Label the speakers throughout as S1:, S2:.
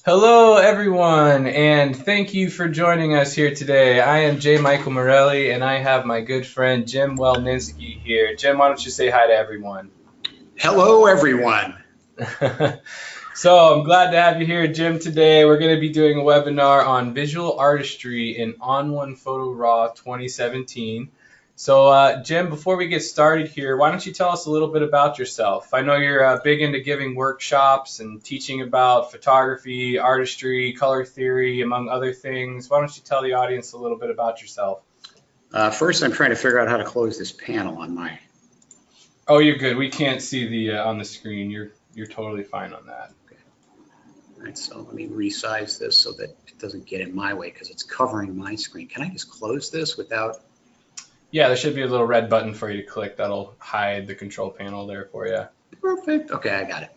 S1: Hello, everyone, and thank you for joining us here today. I am J. Michael Morelli, and I have my good friend Jim Welninski here. Jim, why don't you say hi to everyone?
S2: Hello, everyone.
S1: So I'm glad to have you here, Jim, today. We're going to be doing a webinar on visual artistry in ON1 Photo RAW 2017. So, Jim, before we get started here, why don't you tell us a little bit about yourself? I know you're big into giving workshops and teaching about photography, artistry, color theory, among other things. Why don't you tell the audience a little bit about yourself?
S2: First, I'm trying to figure out how to close this panel on my.
S1: Oh, you're good. We can't see the on the screen. You're totally fine on that.
S2: Okay. All right, so let me resize this so that it doesn't get in my way because it's covering my screen. Can I just close this without?
S1: Yeah, there should be a little red button for you to click that'll hide the control panel there for you.
S2: Perfect. Okay, I got it.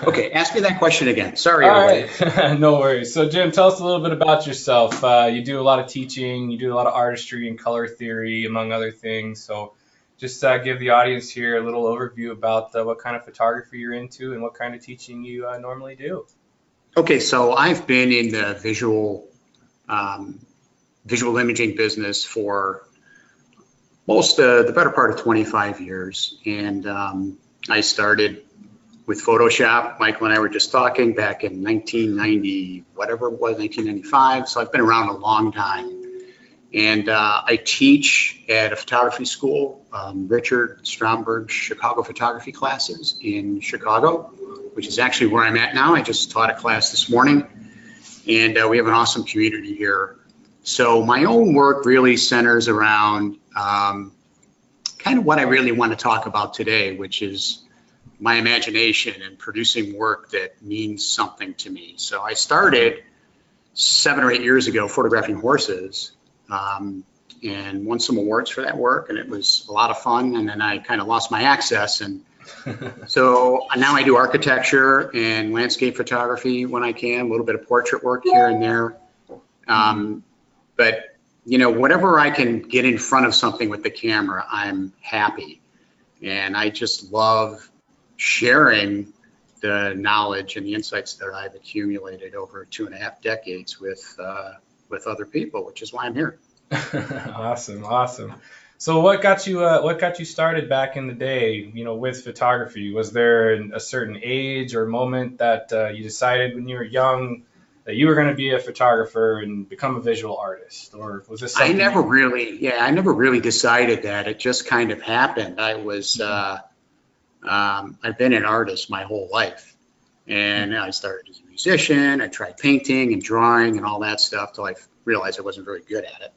S2: Okay, ask me that question again. Sorry,
S1: All
S2: everybody.
S1: right, no worries. So, Jim, tell us a little bit about yourself. You do a lot of teaching, you do a lot of artistry and color theory, among other things. So, just give the audience here a little overview about what kind of photography you're into and what kind of teaching you normally do.
S2: Okay, so I've been in the visual imaging business for most the better part of 25 years, and I started with Photoshop. Michael and I were just talking back in 1990, whatever it was, 1995. So I've been around a long time. And I teach at a photography school, Richard Stromberg's Chicago photography classes in Chicago, which is actually where I'm at now. I just taught a class this morning, and we have an awesome community here. So my own work really centers around kind of what I really want to talk about today, which is my imagination and producing work that means something to me. So I started 7 or 8 years ago photographing horses, and won some awards for that work, and it was a lot of fun. And then I kind of lost my access, and so now I do architecture and landscape photography when I can, a little bit of portrait work here and there. But you know, whatever I can get in front of something with the camera, I'm happy, and I just love sharing the knowledge and the insights that I've accumulated over 2.5 decades with other people, which is why I'm here.
S1: Awesome, awesome. So what got you started back in the day, you know, with photography? Was there a certain age or moment that you decided when you were young that you were going to be a photographer and become a visual artist, or was this something?
S2: I never really decided that. It just kind of happened. I've been an artist my whole life, and I started as a musician. I tried painting and drawing and all that stuff till I realized I wasn't very good at it.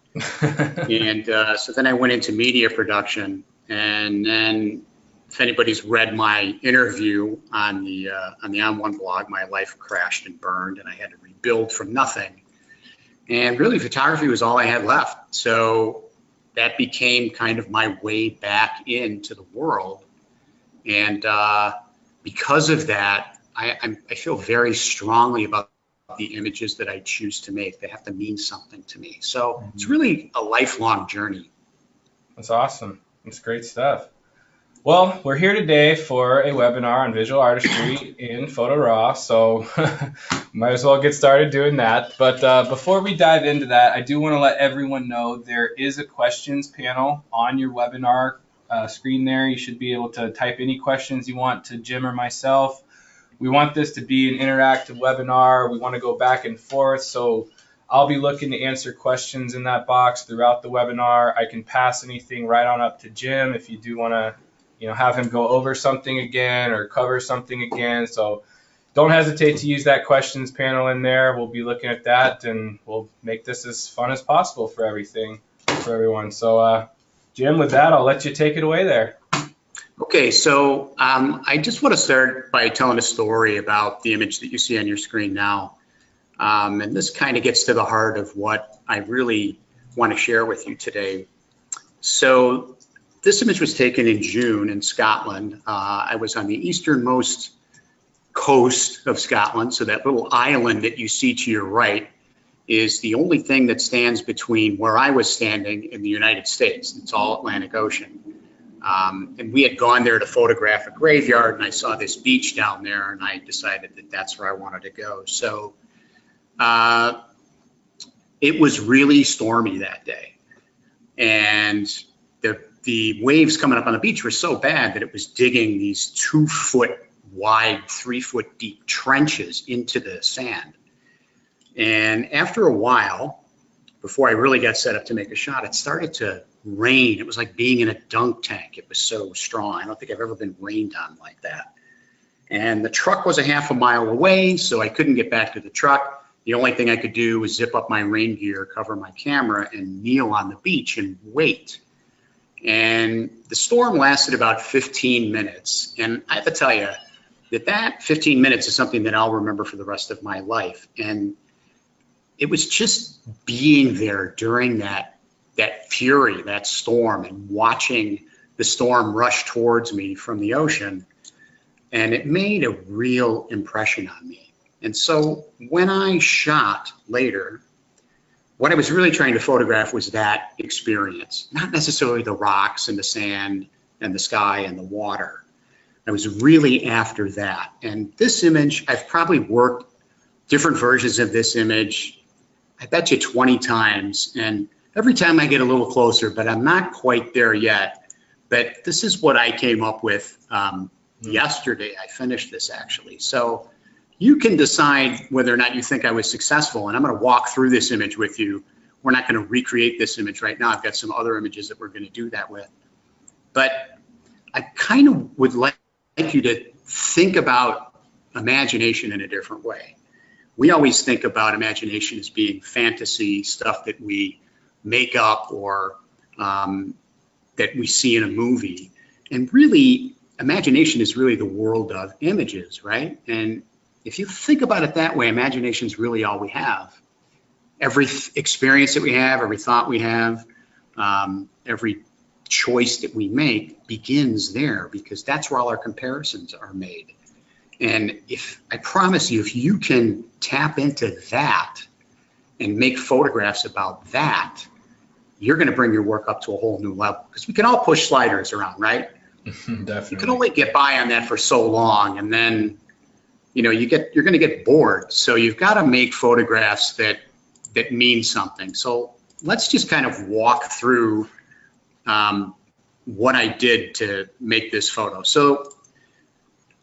S2: And so then I went into media production, and then if anybody's read my interview on the ON1 blog, my life crashed and burned, and I had to rebuild from nothing. And really, photography was all I had left. So that became kind of my way back into the world. And because of that, I feel very strongly about the images that I choose to make. They have to mean something to me. So it's really a lifelong journey.
S1: That's awesome. That's great stuff. Well, we're here today for a webinar on visual artistry in Photo RAW, so might as well get started doing that. But before we dive into that, I do want to let everyone know there is a questions panel on your webinar screen there. You should be able to type any questions you want to Jim or myself. We want this to be an interactive webinar. We want to go back and forth, so I'll be looking to answer questions in that box throughout the webinar. I can pass anything right on up to Jim if you do want to, you know, have him go over something again or cover something again. So don't hesitate to use that questions panel in there. We'll be looking at that, and we'll make this as fun as possible for everyone. So Jim, with that, I'll let you take it away there.
S2: Okay, so I just want to start by telling a story about the image that you see on your screen now. And this kind of gets to the heart of what I really want to share with you today. So this image was taken in June in Scotland. I was on the easternmost coast of Scotland, so that little island that you see to your right is the only thing that stands between where I was standing and the United States. It's all Atlantic Ocean. And we had gone there to photograph a graveyard, and I saw this beach down there, and I decided that that's where I wanted to go. So It was really stormy that day, and the waves coming up on the beach were so bad that it was digging these 2-foot wide, 3-foot deep trenches into the sand. And after a while, before I really got set up to make a shot, it started to rain. It was like being in a dunk tank. It was so strong. I don't think I've ever been rained on like that. And the truck was a half a mile away, so I couldn't get back to the truck. The only thing I could do was zip up my rain gear, cover my camera, and kneel on the beach and wait. And the storm lasted about 15 minutes. And I have to tell you that 15 minutes is something that I'll remember for the rest of my life. And it was just being there during that fury, that storm, and watching the storm rush towards me from the ocean. And it made a real impression on me. And so when I shot later, what I was really trying to photograph was that experience, not necessarily the rocks and the sand and the sky and the water. I was really after that. And this image, I've probably worked different versions of this image, I bet you 20 times. And every time I get a little closer, but I'm not quite there yet. But this is what I came up with yesterday. I finished this actually. So you can decide whether or not you think I was successful, and I'm going to walk through this image with you. We're not going to recreate this image right now. I've got some other images that we're going to do that with. But I kind of would like you to think about imagination in a different way. We always think about imagination as being fantasy, stuff that we make up or that we see in a movie. And really, imagination is really the world of images, right? And if you think about it that way, imagination is really all we have. Every experience that we have, every thought we have, every choice that we make begins there, because that's where all our comparisons are made. And I promise you, if you can tap into that and make photographs about that, you're going to bring your work up to a whole new level. Because we can all push sliders around, right?
S1: Definitely.
S2: You can only get by on that for so long, and then you're going to get bored. So you've got to make photographs that mean something. So let's just kind of walk through what I did to make this photo. So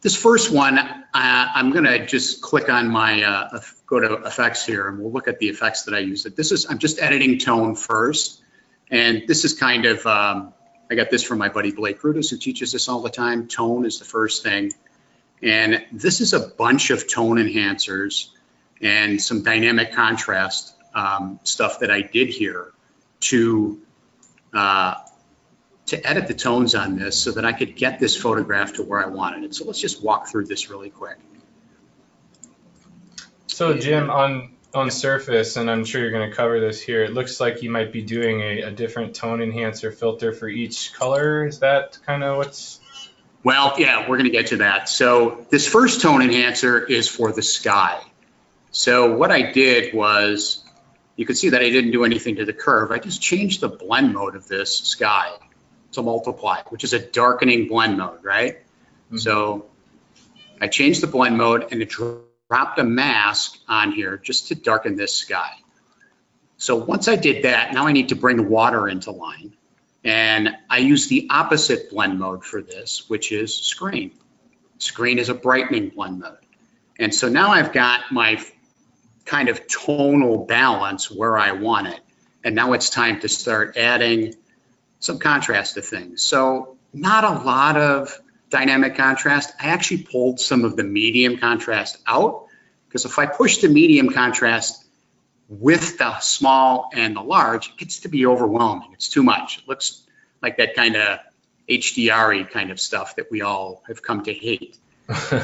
S2: this first one, I'm going to just click on my go to effects here, and we'll look at the effects that I use. I'm just editing tone first, and this is kind of I got this from my buddy Blake Rudas, who teaches this all the time. Tone is the first thing. And this is a bunch of tone enhancers and some dynamic contrast stuff that I did here to edit the tones on this so that I could get this photograph to where I wanted it. So let's just walk through this really quick.
S1: So Jim, on surface, and I'm sure you're going to cover this here, it looks like you might be doing a different tone enhancer filter for each color. Is that kind of what's...
S2: Well, yeah, we're going to get to that. So this first tone enhancer is for the sky. So what I did was, you can see that I didn't do anything to the curve. I just changed the blend mode of this sky to multiply, which is a darkening blend mode, right? Mm-hmm. So I changed the blend mode and it dropped a mask on here just to darken this sky. So once I did that, now I need to bring the water into line. And I use the opposite blend mode for this, which is screen. Screen is a brightening blend mode. And so now I've got my kind of tonal balance where I want it. And now it's time to start adding some contrast to things. So not a lot of dynamic contrast. I actually pulled some of the medium contrast out, because if I push the medium contrast with the small and the large, it gets to be overwhelming. It's too much. It looks like that kind of HDR-y kind of stuff that we all have come to hate.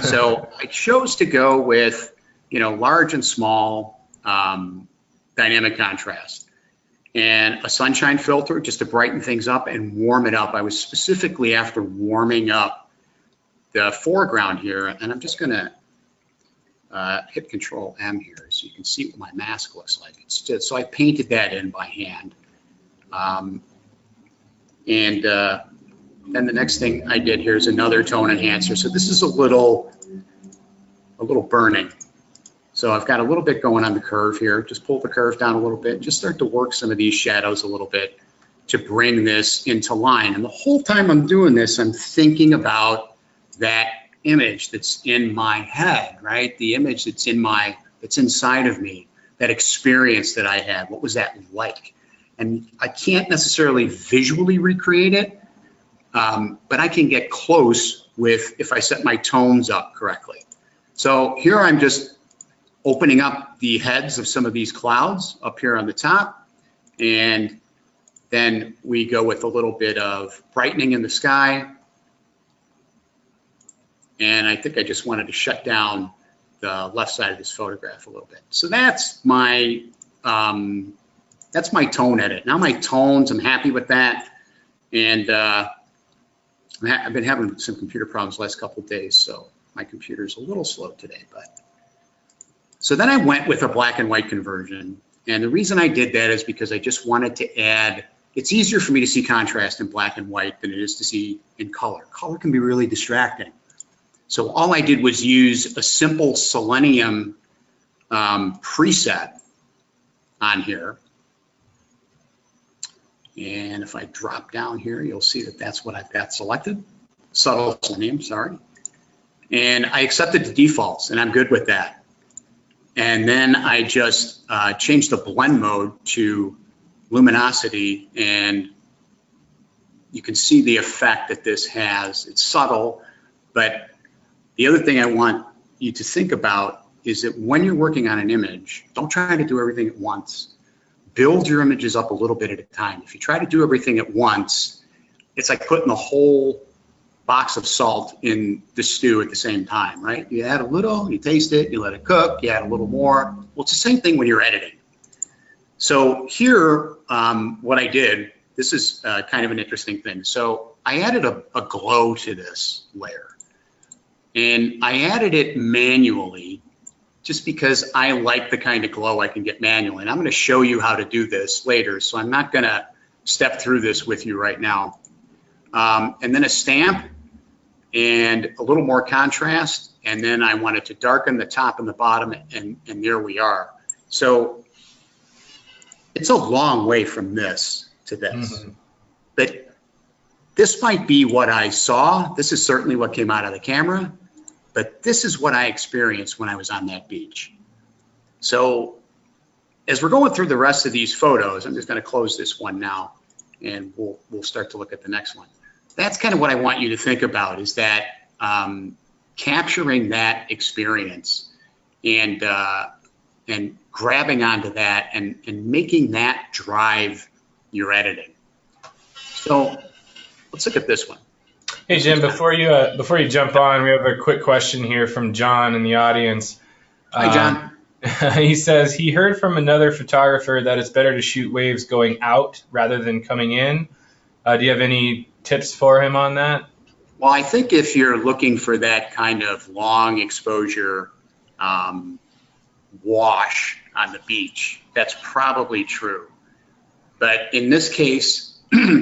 S2: So I chose to go with, large and small dynamic contrast, and a sunshine filter just to brighten things up and warm it up. I was specifically after warming up the foreground here, and I'm just going to hit Control M here so you can see what my mask looks like. So I painted that in by hand. And then the next thing I did here is another tone enhancer. So this is a little burning. So I've got a little bit going on the curve here. Just pull the curve down a little bit. Just start to work some of these shadows a little bit to bring this into line. And the whole time I'm doing this, I'm thinking about that image that's in my head, right? The image that's inside of me, that experience that I had. What was that like? And I can't necessarily visually recreate it, but I can get close with if I set my tones up correctly. So here I'm just opening up the heads of some of these clouds up here on the top, and then we go with a little bit of brightening in the sky. And I think I just wanted to shut down the left side of this photograph a little bit. So that's my tone edit. Now my tones, I'm happy with that. And I've been having some computer problems the last couple of days, so my computer's a little slow today. But so then I went with a black and white conversion. And the reason I did that is because I just wanted to add, it's easier for me to see contrast in black and white than it is to see in color. Color can be really distracting. So all I did was use a simple Selenium preset on here. And if I drop down here, you'll see that that's what I've got selected. Subtle Selenium, sorry. And I accepted the defaults, and I'm good with that. And then I just changed the blend mode to luminosity, and you can see the effect that this has. It's subtle, but the other thing I want you to think about is that when you're working on an image, don't try to do everything at once. Build your images up a little bit at a time. If you try to do everything at once, it's like putting the whole box of salt in the stew at the same time, right? You add a little, you taste it, you let it cook, you add a little more. Well, it's the same thing when you're editing. So here, what I did, this is kind of an interesting thing. So I added a glow to this layer. And I added it manually just because I like the kind of glow I can get manually. And I'm going to show you how to do this later, so I'm not going to step through this with you right now. And then a stamp and a little more contrast, and then I wanted to darken the top and the bottom, and there we are. So it's a long way from this to this. But this might be what I saw. This is certainly what came out of the camera. But this is what I experienced when I was on that beach. So as we're going through the rest of these photos, I'm just going to close this one now, and we'll start to look at the next one. That's kind of what I want you to think about, is that capturing that experience and grabbing onto that and making that drive your editing. So let's look at this one.
S1: Hey Jim, before you jump on, we have a quick question here from John in the audience.
S2: Hi, John.
S1: He says he heard from another photographer that it's better to shoot waves going out rather than coming in. Do you have any tips for him on that?
S2: Well, I think if you're looking for that kind of long exposure wash on the beach, that's probably true. But in this case,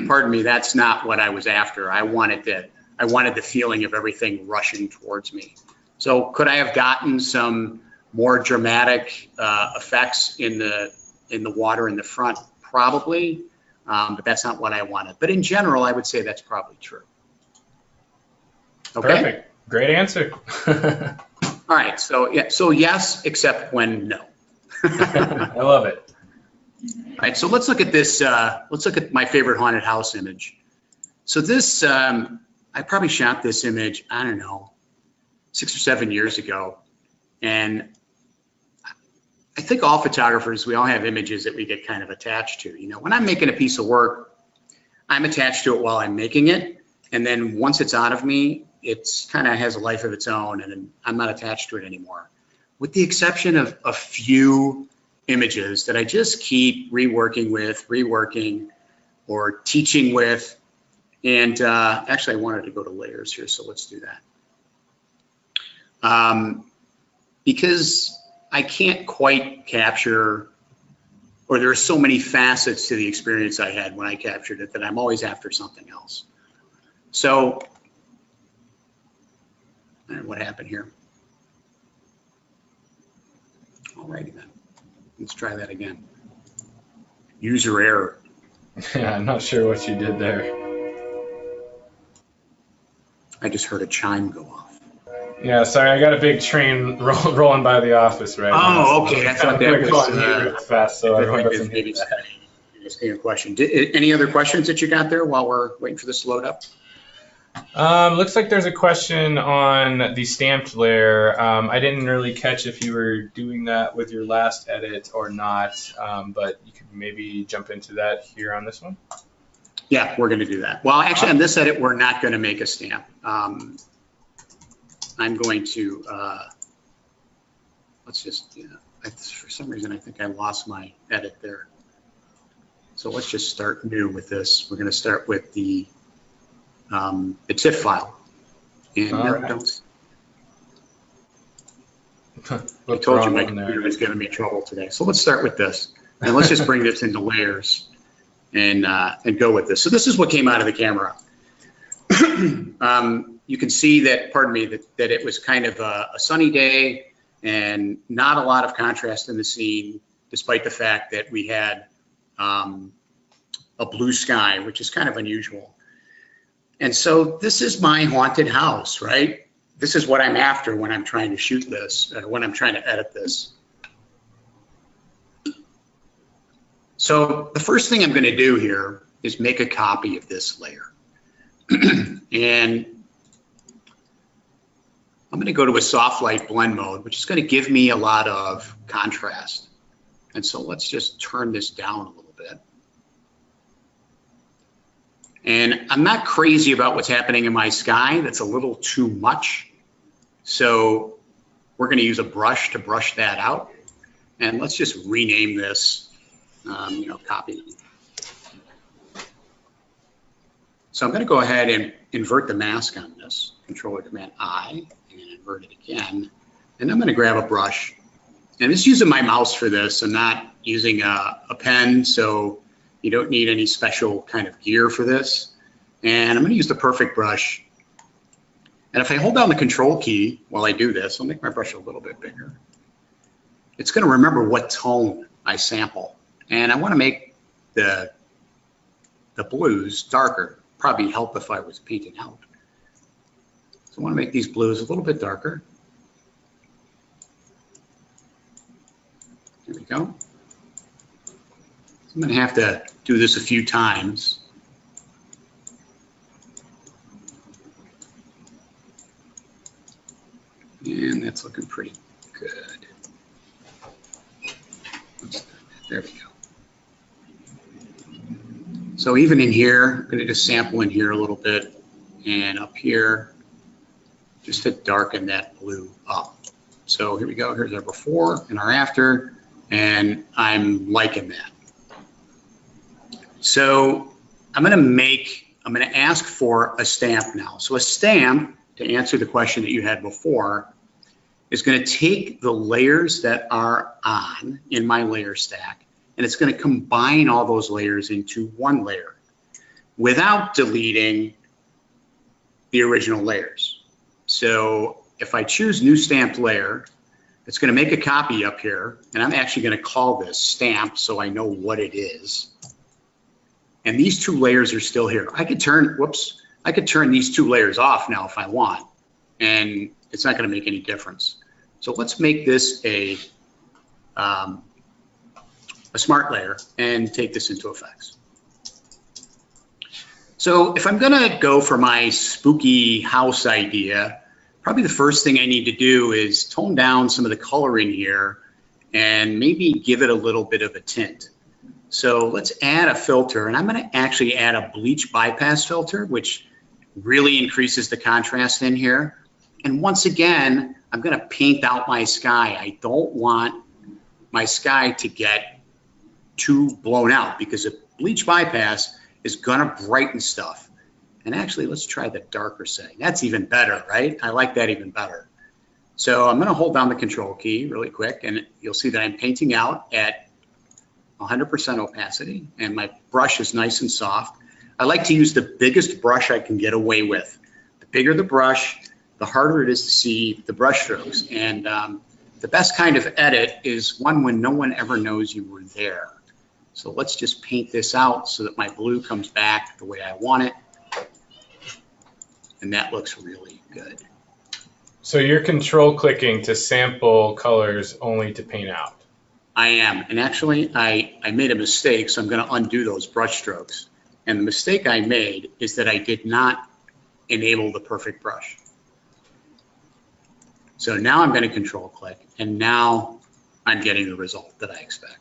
S2: pardon me, that's not what I was after. I wanted the feeling of everything rushing towards me. So could I have gotten some more dramatic effects in the water in the front? Probably, but that's not what I wanted. But in general, I would say that's probably true. Okay.
S1: Perfect. Great answer.
S2: All right. So yeah. So yes, except when no.
S1: I love it.
S2: All right, so let's look at this. Let's look at my favorite haunted house image. So this, I probably shot this image, I don't know, 6 or 7 years ago. And I think all photographers, we all have images that we get kind of attached to. You know, when I'm making a piece of work, I'm attached to it while I'm making it. And then once it's out of me, it's kind of has a life of its own, and I'm not attached to it anymore. With the exception of a few images that I just keep reworking, or teaching with. And actually, I wanted to go to layers here, so let's do that. Because I can't quite capture, or there are so many facets to the experience I had when I captured it that I'm always after something else. So, what happened here? Alrighty then. Let's try that again. User error.
S1: Yeah, I'm not sure what you did there.
S2: I just heard a chime go off.
S1: Yeah, sorry, I got a big train rolling by the office right now.
S2: Oh, okay. I thought that was
S1: fast, so everyone doesn't hear that.
S2: Asking a question. Any other questions that you got there while we're waiting for this to load up?
S1: Looks like there's a question on the stamped layer. I didn't really catch if you were doing that with your last edit or not, but you could maybe jump into that here on this one.
S2: Yeah, we're going to do that. Well, actually, on this edit, we're not going to make a stamp. I'm going to, let's just, for some reason, I think I lost my edit there. So let's just start new with this. We're going to start with the TIFF file. And
S1: right.
S2: I told you my computer was giving me trouble today. So let's start with this. And let's just bring this into layers and go with this. So this is what came out of the camera. You can see that, pardon me, that it was kind of a sunny day and not a lot of contrast in the scene, despite the fact that we had a blue sky, which is kind of unusual. And so this is my haunted house, right? This is what I'm after when I'm trying to shoot this, when I'm trying to edit this. So the first thing I'm going to do here is make a copy of this layer. And I'm going to go to a soft light blend mode, which is going to give me a lot of contrast. And so let's just turn this down a little bit. And I'm not crazy about what's happening in my sky. That's a little too much. So we're going to use a brush to brush that out. And let's just rename this, copy. So I'm going to go ahead and invert the mask on this. Control or Command I, and invert it again. And I'm going to grab a brush. And I'm just using my mouse for this. I'm not using a pen, so you don't need any special kind of gear for this. And I'm going to use the perfect brush. And if I hold down the Control key while I do this, I'll make my brush a little bit bigger. It's going to remember what tone I sample. And I want to make the blues darker. Probably help if I was painting out. So I want to make these blues a little bit darker. There we go. I'm going to have to do this a few times. And that's looking pretty good. There we go. So even in here, I'm going to just sample in here a little bit, and up here, just to darken that blue up. So here we go. Here's our before and our after, and I'm liking that. So I'm going to ask for a stamp now. So a stamp, to answer the question that you had before, is going to take the layers that are on in my layer stack, and it's going to combine all those layers into one layer without deleting the original layers. So if I choose new stamped layer, it's going to make a copy up here, and I'm actually going to call this stamp so I know what it is. And these two layers are still here. I could turn these two layers off now if I want, and it's not going to make any difference. So let's make this a smart layer and take this into effects. So if I'm going to go for my spooky house idea, probably the first thing I need to do is tone down some of the coloring here and maybe give it a little bit of a tint. So let's add a filter, and I'm going to actually add a bleach bypass filter, which really increases the contrast in here. And once again, I'm going to paint out my sky. I don't want my sky to get too blown out, because a bleach bypass is going to brighten stuff. And actually, let's try the darker setting. That's even better, right? I like that even better. So I'm going to hold down the Control key really quick, and you'll see that I'm painting out at 100% opacity, and my brush is nice and soft. I like to use the biggest brush I can get away with. The bigger the brush, the harder it is to see the brush strokes. And the best kind of edit is one when no one ever knows you were there. So let's just paint this out so that my blue comes back the way I want it. And that looks really good.
S1: So you're control clicking to sample colors only to paint out.
S2: I am. And actually, I made a mistake, so I'm going to undo those brush strokes. And the mistake I made is that I did not enable the perfect brush. So now I'm going to control click, and now I'm getting the result that I expect.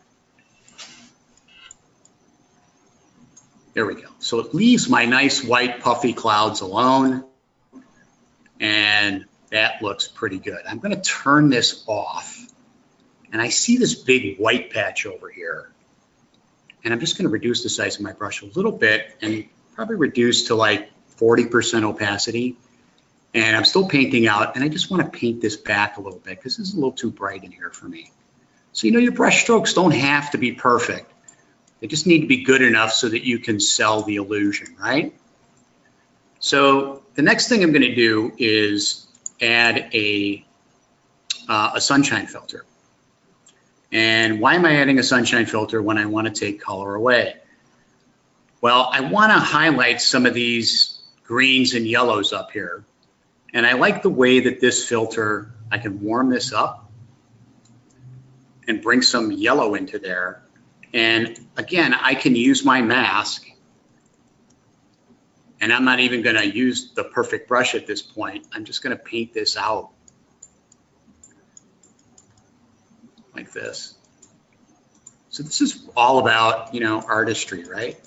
S2: There we go. So it leaves my nice white puffy clouds alone, and that looks pretty good. I'm going to turn this off, and I see this big white patch over here. And I'm just going to reduce the size of my brush a little bit and probably reduce to like 40% opacity. And I'm still painting out, and I just want to paint this back a little bit because this is a little too bright in here for me. So, you know, your brush strokes don't have to be perfect. They just need to be good enough so that you can sell the illusion, right? So the next thing I'm going to do is add a sunshine filter. And why am I adding a sunshine filter when I want to take color away? Well, I want to highlight some of these greens and yellows up here. And I like the way that this filter, I can warm this up and bring some yellow into there. And again, I can use my mask, and I'm not even going to use the perfect brush at this point. I'm just going to paint this out like this. So this is all about, you know, artistry, right?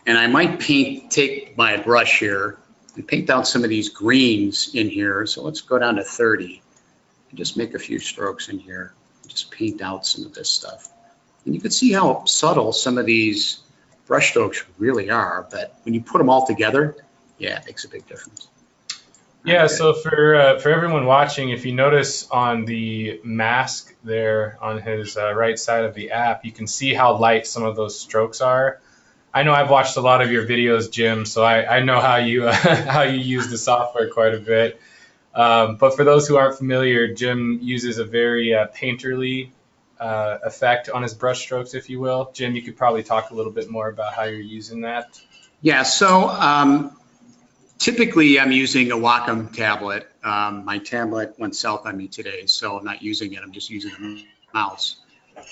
S2: And I might take my brush here and paint out some of these greens in here. So let's go down to 30 and just make a few strokes in here. Just paint out some of this stuff. And you can see how subtle some of these brush strokes really are, but when you put them all together, yeah, it makes a big difference.
S1: Yeah, okay. So for everyone watching, if you notice on the mask there on his right side of the app, you can see how light some of those strokes are. I know I've watched a lot of your videos, Jim, so I know how you how you use the software quite a bit. But for those who aren't familiar, Jim uses a very painterly effect on his brush strokes, if you will. Jim, you could probably talk a little bit more about how you're using that.
S2: Yeah, so typically I'm using a Wacom tablet. My tablet went south on me today, so I'm not using it. I'm just using the mouse.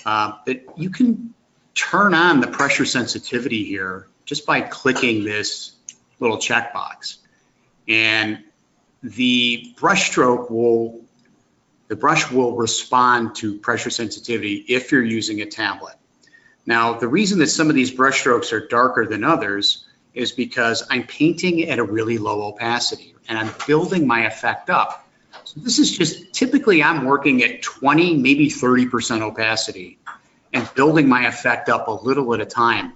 S2: But you can turn on the pressure sensitivity here just by clicking this little checkbox. And the brush will respond to pressure sensitivity if you're using a tablet. Now, the reason that some of these brush strokes are darker than others is because I'm painting at a really low opacity and I'm building my effect up. So this is just, typically I'm working at 20, maybe 30% opacity and building my effect up a little at a time.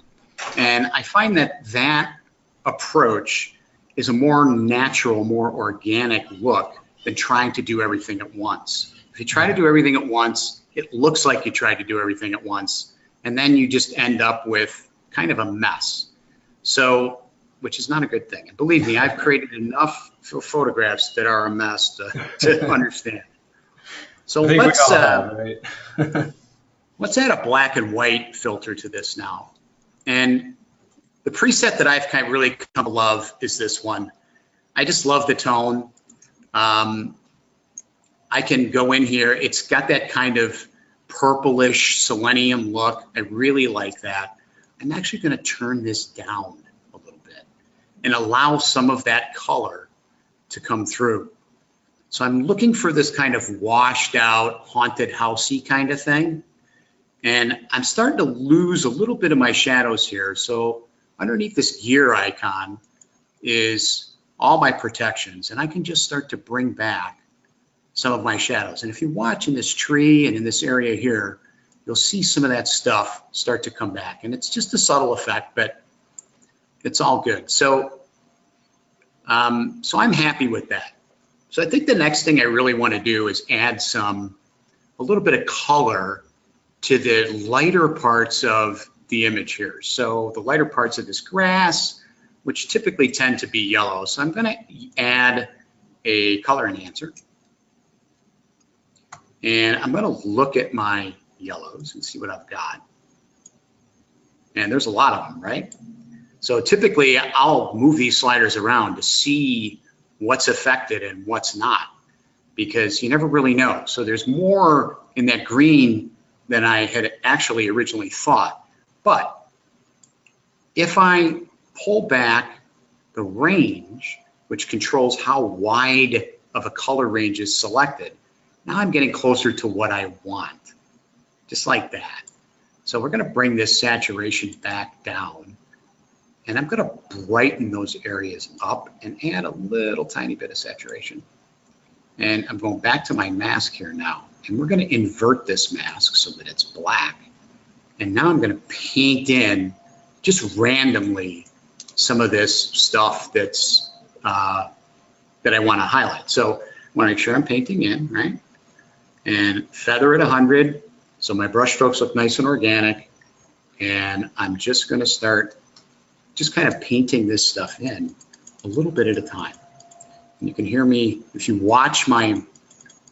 S2: And I find that that approach is a more natural, more organic look than trying to do everything at once. If you try to do everything at once, it looks like you tried to do everything at once, and then you just end up with kind of a mess. So, which is not a good thing. And believe me, I've created enough photographs that are a mess to understand. So let's let's add a black and white filter to this now. And the preset that I've kind of really come to love is this one. I just love the tone. I can go in here. It's got that kind of purplish selenium look. I really like that. I'm actually going to turn this down a little bit and allow some of that color to come through. So I'm looking for this kind of washed out, haunted housey kind of thing. And I'm starting to lose a little bit of my shadows here. So underneath this gear icon is all my protections, and I can just start to bring back some of my shadows. And if you watch in this tree and in this area here, you'll see some of that stuff start to come back. And it's just a subtle effect, but it's all good. So, so I'm happy with that. So I think the next thing I really want to do is add a little bit of color to the lighter parts of the image here. So the lighter parts of this grass, which typically tend to be yellow. So I'm going to add a color enhancer. And I'm going to look at my yellows and see what I've got. And there's a lot of them, right? So typically I'll move these sliders around to see what's affected and what's not, because you never really know. So there's more in that green than I had actually originally thought. But if I pull back the range, which controls how wide of a color range is selected, now I'm getting closer to what I want, just like that. So we're going to bring this saturation back down, and I'm going to brighten those areas up and add a little tiny bit of saturation. And I'm going back to my mask here now, and we're going to invert this mask so that it's black. And now I'm going to paint in just randomly some of this stuff that's that I want to highlight. So I want to make sure I'm painting in, right? And feather at 100, so my brush strokes look nice and organic. And I'm just going to start just kind of painting this stuff in a little bit at a time. And you can hear me, if you watch my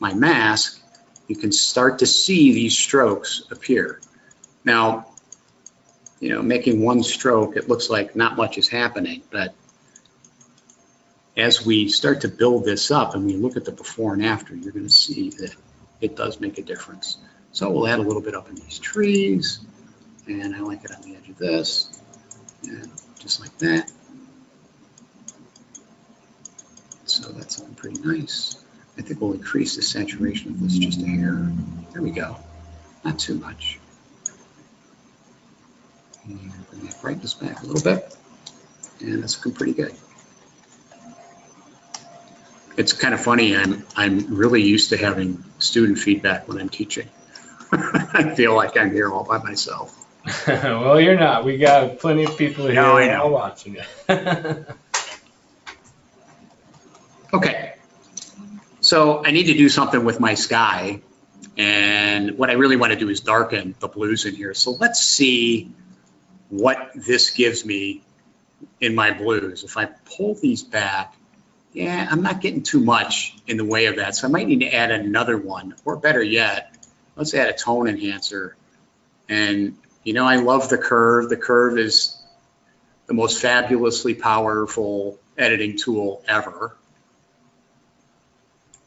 S2: mask, you can start to see these strokes appear. Now, you know, making one stroke, it looks like not much is happening, but as we start to build this up and we look at the before and after, you're going to see that it does make a difference. So we'll add a little bit up in these trees, and I like it on the edge of this, and just like that. So that's looking pretty nice. I think we'll increase the saturation of this just a hair. There we go. Not too much. And bring that brightness back a little bit, and that's looking pretty good. It's kind of funny. I'm really used to having student feedback when I'm teaching. I feel like I'm here all by myself.
S1: Well, you're not. We got plenty of people here all watching it.
S2: Okay, so I need to do something with my sky, and what I really want to do is darken the blues in here. So let's see what this gives me in my blues. If I pull these back, yeah, I'm not getting too much in the way of that, so I might need to add another one, or better yet, let's add a tone enhancer. And you know, I love the curve. The curve is the most fabulously powerful editing tool ever.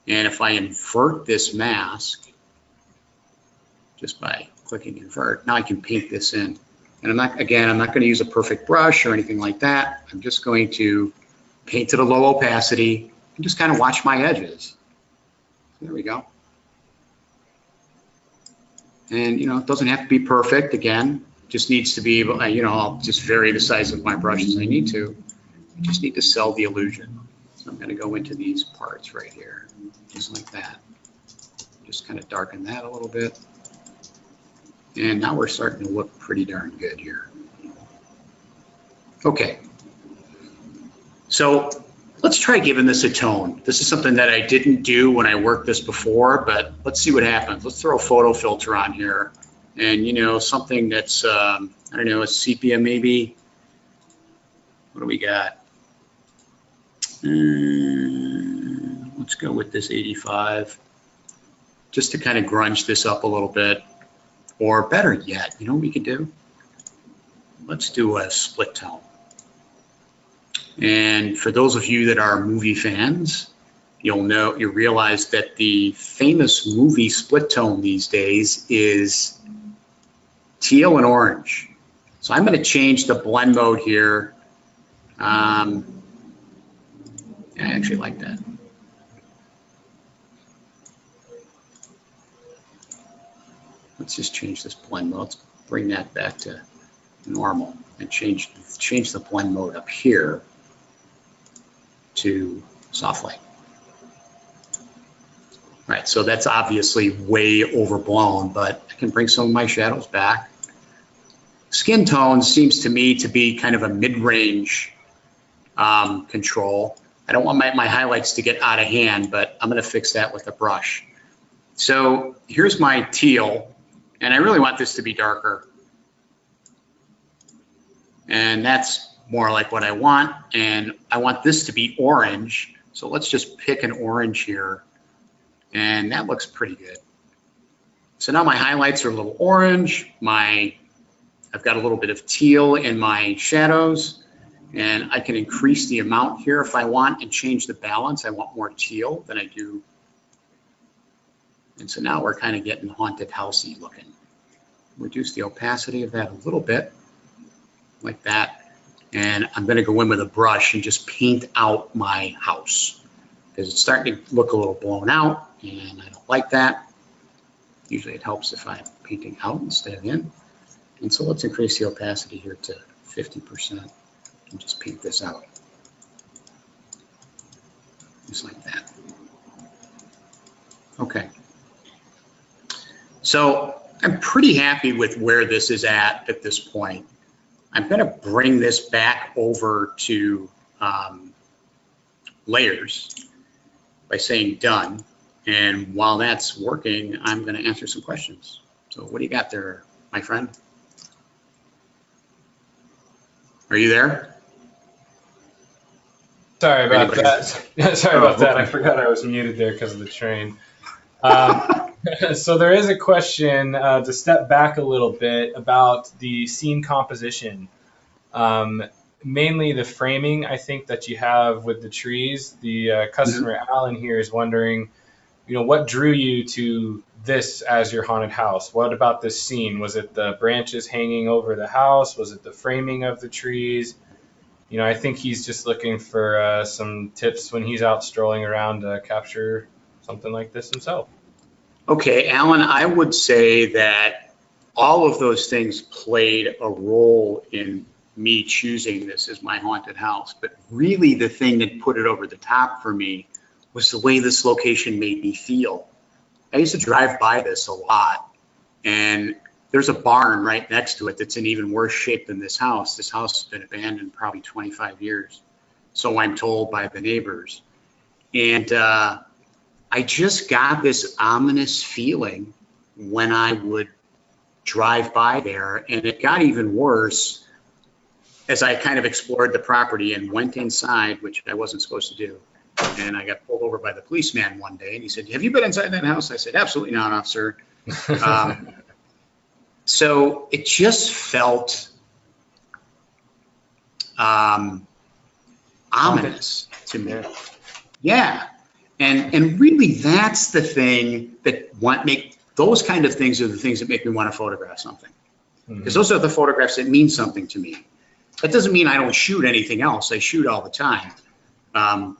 S2: And if I invert this mask, just by clicking invert, now I can paint this in. And I'm not going to use a perfect brush or anything like that. I'm just going to paint at a low opacity and just kind of watch my edges. There we go. And, you know, it doesn't have to be perfect. Again, just needs to be able, you know, I'll just vary the size of my brush as I need to. I just need to sell the illusion. So I'm going to go into these parts right here, just like that. Just kind of darken that a little bit. And now we're starting to look pretty darn good here. Okay. So let's try giving this a tone. This is something that I didn't do when I worked this before, but let's see what happens. Let's throw a photo filter on here. And, you know, something that's, I don't know, a sepia maybe. What do we got? Let's go with this 85. Just to kind of grunge this up a little bit. Or better yet, you know what we could do? Let's do a split tone. And for those of you that are movie fans, you'll realize that the famous movie split tone these days is teal and orange. So I'm going to change the blend mode here. I actually like that. Let's just change this blend mode. Let's bring that back to normal and change the blend mode up here to soft light. All right, so that's obviously way overblown, but I can bring some of my shadows back. Skin tone seems to me to be kind of a mid-range control. I don't want my highlights to get out of hand, but I'm going to fix that with a brush. So here's my teal, and I really want this to be darker. And that's more like what I want, and I want this to be orange. So let's just pick an orange here, and that looks pretty good. So now my highlights are a little orange. I've got a little bit of teal in my shadows, and I can increase the amount here if I want and change the balance. I want more teal than I do. And so now we're kind of getting haunted housey looking. Reduce the opacity of that a little bit, like that. And I'm going to go in with a brush and just paint out my house because it's starting to look a little blown out, and I don't like that. Usually it helps if I'm painting out instead of in. And so let's increase the opacity here to 50% and just paint this out. Just like that. Okay. So I'm pretty happy with where this is at this point. I'm going to bring this back over to layers by saying done. And while that's working, I'm going to answer some questions. So what do you got there, my friend? Are you there?
S1: Sorry about that. Sorry about that. I forgot I was muted there because of the train. So there is a question to step back a little bit about the scene composition. Mainly the framing, I think, that you have with the trees. The customer Alan here is wondering, what drew you to this as your haunted house? What about this scene? Was it the branches hanging over the house? Was it the framing of the trees? I think he's just looking for some tips when he's out strolling around to capture something like this himself.
S2: Okay, Alan, I would say that all of those things played a role in me choosing this as my haunted house. But really the thing that put it over the top for me was the way this location made me feel. I used to drive by this a lot, and there's a barn right next to it that's in even worse shape than this house. This house has been abandoned probably 25 years, so I'm told by the neighbors. And I just got this ominous feeling when I would drive by there, and it got even worse as I kind of explored the property and went inside, which I wasn't supposed to do. And I got pulled over by the policeman one day, and he said, "Have you been inside that house?" I said, "Absolutely not, officer." So it just felt ominous to me. Yeah. And really that's the thing that those kind of things are the things that make me want to photograph something. Because those are the photographs that mean something to me. That doesn't mean I don't shoot anything else. I shoot all the time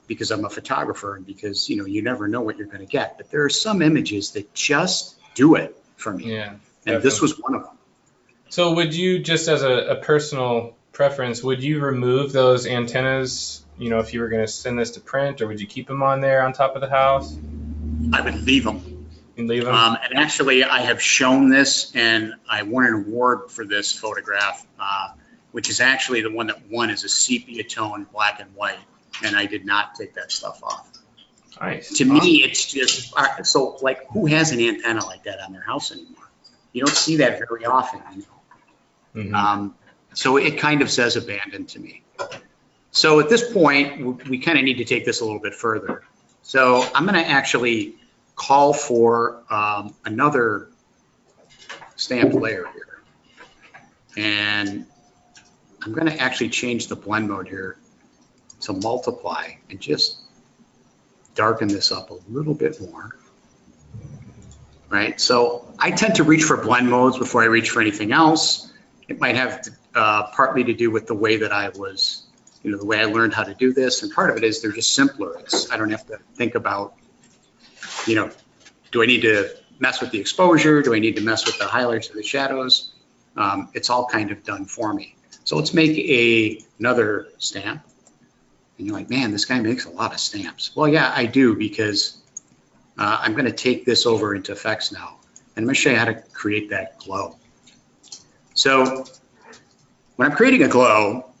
S2: because I'm a photographer and because, you never know what you're going to get. But there are some images that just do it for me.
S1: Yeah,
S2: and this was one of them.
S1: So would you, just as a personal preference, would you remove those antennas, if you were going to send this to print, or would you keep them on there on top of the house?
S2: I would leave them.
S1: You'd leave them?
S2: And actually, I have shown this, and I won an award for this photograph, which is actually the one that won as a sepia tone, black and white, and I did not take that stuff off.
S1: Nice.
S2: To me, it's just, so like, who has an antenna like that on their house anymore? You don't see that very often. So it kind of says abandoned to me. So at this point, we kind of need to take this a little bit further. So I'm going to actually call for another stamped layer here. And I'm going to actually change the blend mode here to multiply and just darken this up a little bit more. Right, so I tend to reach for blend modes before I reach for anything else. It might have partly to do with the way that I was, the way I learned how to do this, and part of it is they're just simpler. I don't have to think about, do I need to mess with the exposure? Do I need to mess with the highlights or the shadows? It's all kind of done for me. So let's make another stamp. And you're like, man, this guy makes a lot of stamps. Well, yeah, I do, because I'm going to take this over into effects now, and I'm going to show you how to create that glow. So when I'm creating a glow,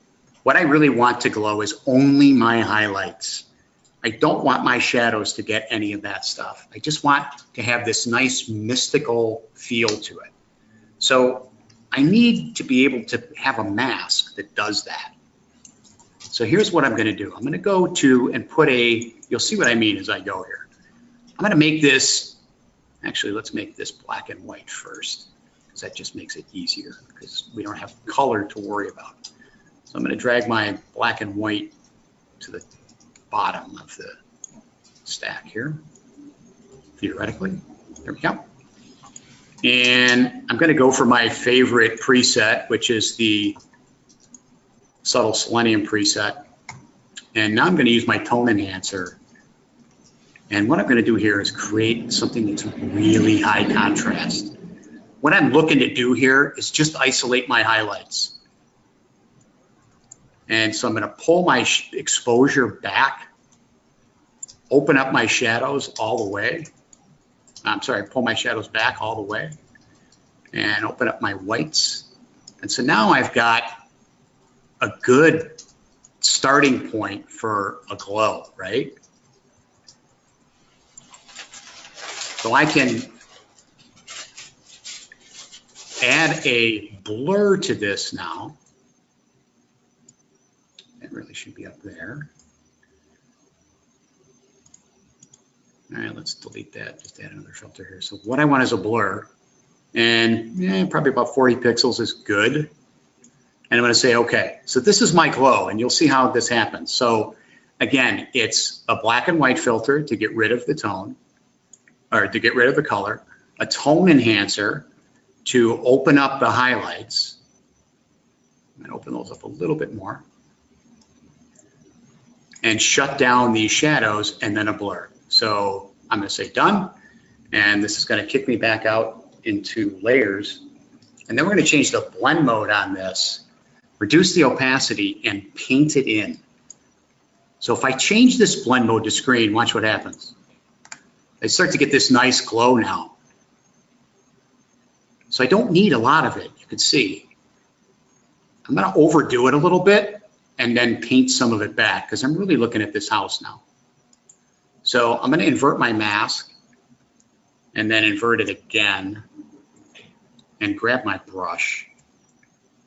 S2: what I really want to glow is only my highlights. I don't want my shadows to get any of that stuff. I just want to have this nice mystical feel to it. So I need to be able to have a mask that does that. So here's what I'm going to do. I'm going to go to and put you'll see what I mean as I go here. I'm going to make this Actually, let's make this black and white first, because that just makes it easier, because we don't have color to worry about. So I'm going to drag my black and white to the bottom of the stack here, theoretically. There we go. And I'm going to go for my favorite preset, which is the subtle selenium preset. And now I'm going to use my tone enhancer. And what I'm going to do here is create something that's really high contrast. What I'm looking to do here is just isolate my highlights. And so I'm going to pull my exposure back, open up my shadows all the way. I'm sorry, pull my shadows back all the way and open up my whites. And so now I've got a good starting point for a glow, right? So I can add a blur to this now. That really should be up there. All right, let's delete that, just add another filter here. So what I want is a blur, and probably about 40 pixels is good. And I'm gonna say, okay, so this is my glow, and you'll see how this happens. So again, it's a black and white filter to get rid of the tone, or to get rid of the color, a tone enhancer to open up the highlights. I'm gonna open those up a little bit more, and shut down these shadows, and then a blur. So I'm going to say done, and this is going to kick me back out into layers. And then we're going to change the blend mode on this, reduce the opacity, and paint it in. So if I change this blend mode to screen, watch what happens. I start to get this nice glow now. So I don't need a lot of it, you can see. I'm going to overdo it a little bit and then paint some of it back, because I'm really looking at this house now. So I'm going to invert my mask and then invert it again and grab my brush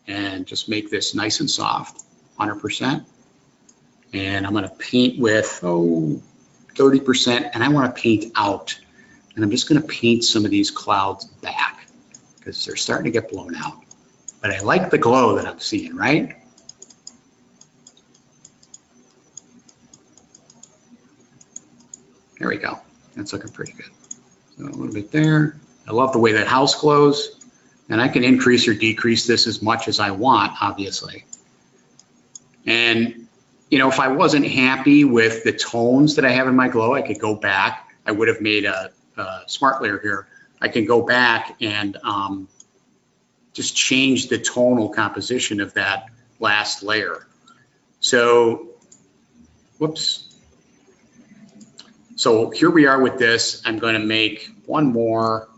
S2: and just make this nice and soft, 100%. And I'm going to paint with, 30%, and I want to paint out. And I'm just going to paint some of these clouds back because they're starting to get blown out. But I like the glow that I'm seeing, right? There we go. That's looking pretty good. So a little bit there. I love the way that house glows. And I can increase or decrease this as much as I want, obviously. And, you know, if I wasn't happy with the tones that I have in my glow, I could go back. I would have made a smart layer here. I can go back and just change the tonal composition of that last layer. So, whoops. So here we are with this. I'm going to make one more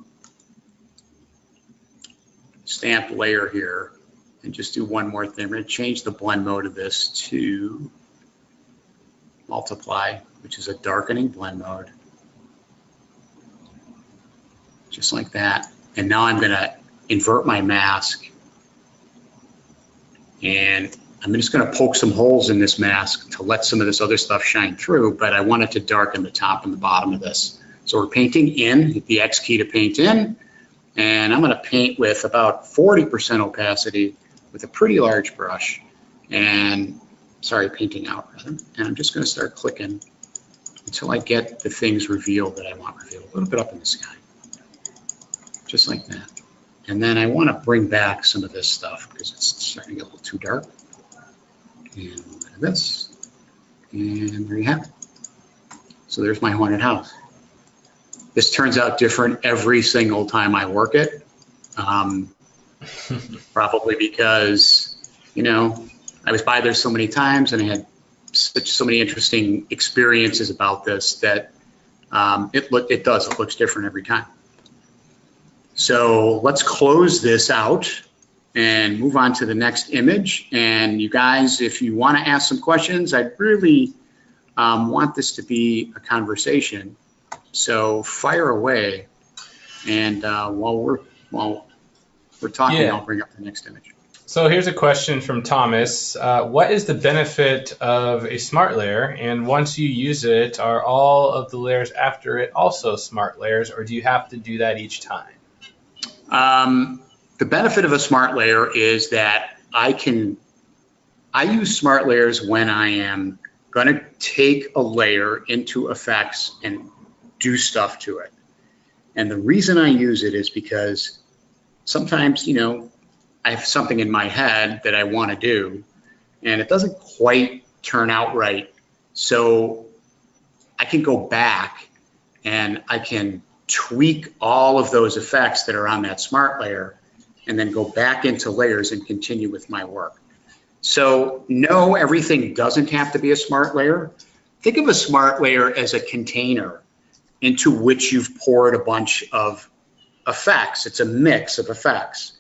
S2: stamped layer here and just do one more thing. I'm going to change the blend mode of this to multiply, which is a darkening blend mode. Just like that. And now I'm going to invert my mask, and I'm just going to poke some holes in this mask to let some of this other stuff shine through, but I want it to darken the top and the bottom of this. So we're painting in, hit the X key to paint in, and I'm going to paint with about 40% opacity with a pretty large brush, and sorry, painting out rather. And I'm just going to start clicking until I get the things revealed that I want revealed, a little bit up in the sky, just like that. And then I want to bring back some of this stuff because it's starting to get a little too dark. And look at this, and there you have it. So there's my haunted house. This turns out different every single time I work it, probably because, you know, I was by there so many times and I had so many interesting experiences about this that it looks different every time. So let's close this out and move on to the next image. And you guys, if you want to ask some questions, I really want this to be a conversation. So fire away, and while we're talking, I'll bring up the next image.
S1: So here's a question from Thomas. What is the benefit of a smart layer? And once you use it, are all of the layers after it also smart layers, or do you have to do that each time?
S2: The benefit of a smart layer is that I use smart layers when I am going to take a layer into effects and do stuff to it. And the reason I use it is because sometimes, you know, I have something in my head that I want to do and it doesn't quite turn out right. So I can go back and I can tweak all of those effects that are on that smart layer and then go back into layers and continue with my work. So no, everything doesn't have to be a smart layer. Think of a smart layer as a container into which you've poured a bunch of effects. It's a mix of effects.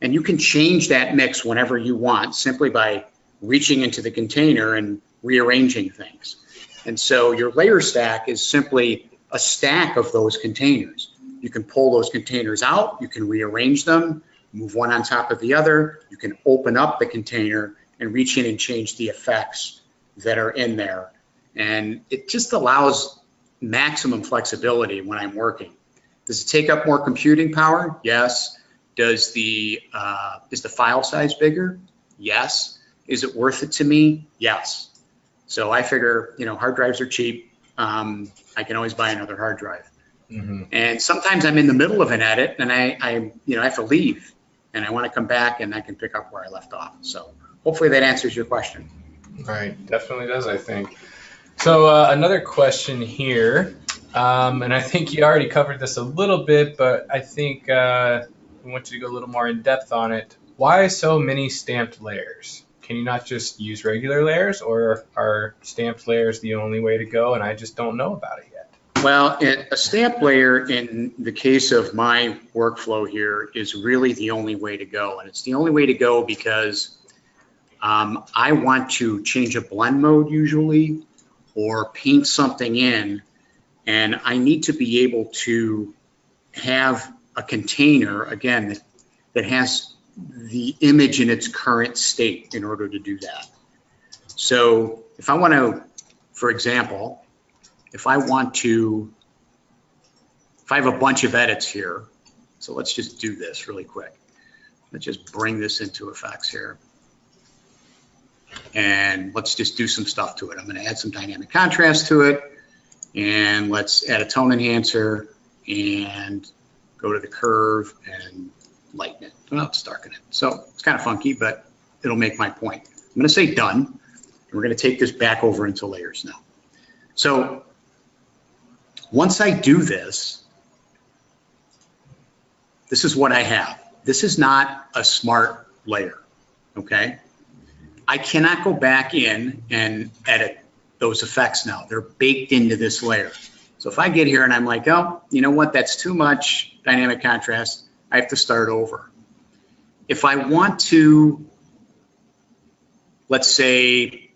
S2: And you can change that mix whenever you want simply by reaching into the container and rearranging things. And so your layer stack is simply a stack of those containers. You can pull those containers out, you can rearrange them, move one on top of the other, you can open up the container and reach in and change the effects that are in there. And it just allows maximum flexibility when I'm working. Does it take up more computing power? Yes. Is the file size bigger? Yes. Is it worth it to me? Yes. So I figure, you know, hard drives are cheap. I can always buy another hard drive. Mm-hmm. And sometimes I'm in the middle of an edit and I have to leave and I want to come back and I can pick up where I left off. So hopefully that answers your question.
S1: Right, definitely does, I think. So another question here, and I think you already covered this a little bit, but I think we want you to go a little more in depth on it. Why so many stamped layers? Can you not just use regular layers, or are stamped layers the only way to go and I just don't know about it yet?
S2: Well, a stamp layer in the case of my workflow here is really the only way to go. And it's the only way to go because I want to change a blend mode usually or paint something in, and I need to be able to have a container, again, that has the image in its current state in order to do that. So if I want to, for example, if I have a bunch of edits here, so let's just do this really quick. Let's just bring this into effects here. And let's just do some stuff to it. I'm going to add some dynamic contrast to it. And let's add a tone enhancer and go to the curve and lighten it. Well, let's darken it. So it's kind of funky, but it'll make my point. I'm going to say done. And we're going to take this back over into layers now. So once I do this, this is what I have. This is not a smart layer, okay? I cannot go back in and edit those effects now. They're baked into this layer. So if I get here and I'm like, oh, you know what, that's too much dynamic contrast, I have to start over. If I want to, let's say,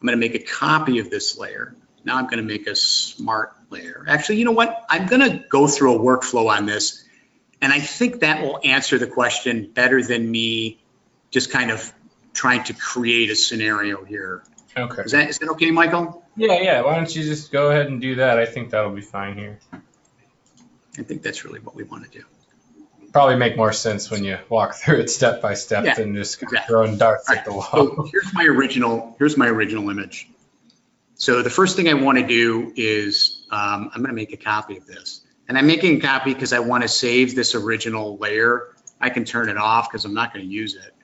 S2: I'm going to make a copy of this layer. Now I'm going to make a smart layer. Actually, you know what? I'm going to go through a workflow on this, and I think that will answer the question better than me just kind of trying to create a scenario here.
S1: Okay.
S2: Is that okay, Michael?
S1: Yeah. Why don't you just go ahead and do that? I think that'll be fine here.
S2: I think that's really what we want to do.
S1: Probably make more sense when you walk through it step by step than just throwing darts at the wall.
S2: So here's my original image. So the first thing I want to do is I'm going to make a copy of this. And I'm making a copy because I want to save this original layer. I can turn it off because I'm not going to use it.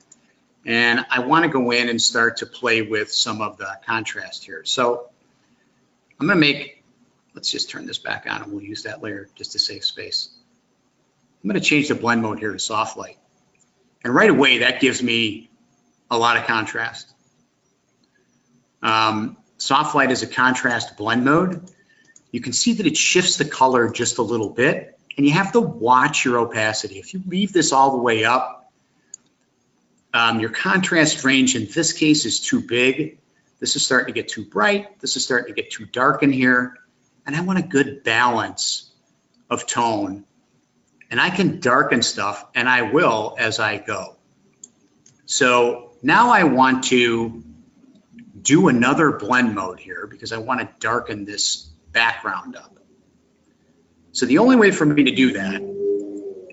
S2: And I want to go in and start to play with some of the contrast here. So I'm going to let's just turn this back on and we'll use that layer just to save space. I'm going to change the blend mode here to soft light. And right away, that gives me a lot of contrast. Soft light is a contrast blend mode. You can see that it shifts the color just a little bit, and you have to watch your opacity. If you leave this all the way up, your contrast range in this case is too big. This is starting to get too bright. This is starting to get too dark in here. And I want a good balance of tone. And I can darken stuff, and I will as I go. So now I want to do another blend mode here because I want to darken this background up. So the only way for me to do that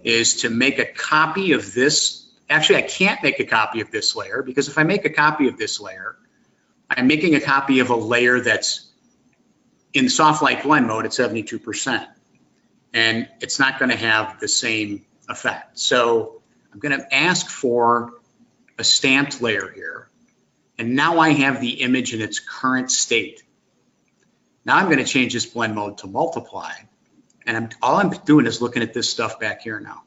S2: is to make a copy of this. Actually, I can't make a copy of this layer because if I make a copy of this layer, I'm making a copy of a layer that's in soft light blend mode at 72%. And it's not going to have the same effect. So I'm going to ask for a stamped layer here. And now I have the image in its current state. Now I'm going to change this blend mode to multiply. And all I'm doing is looking at this stuff back here now.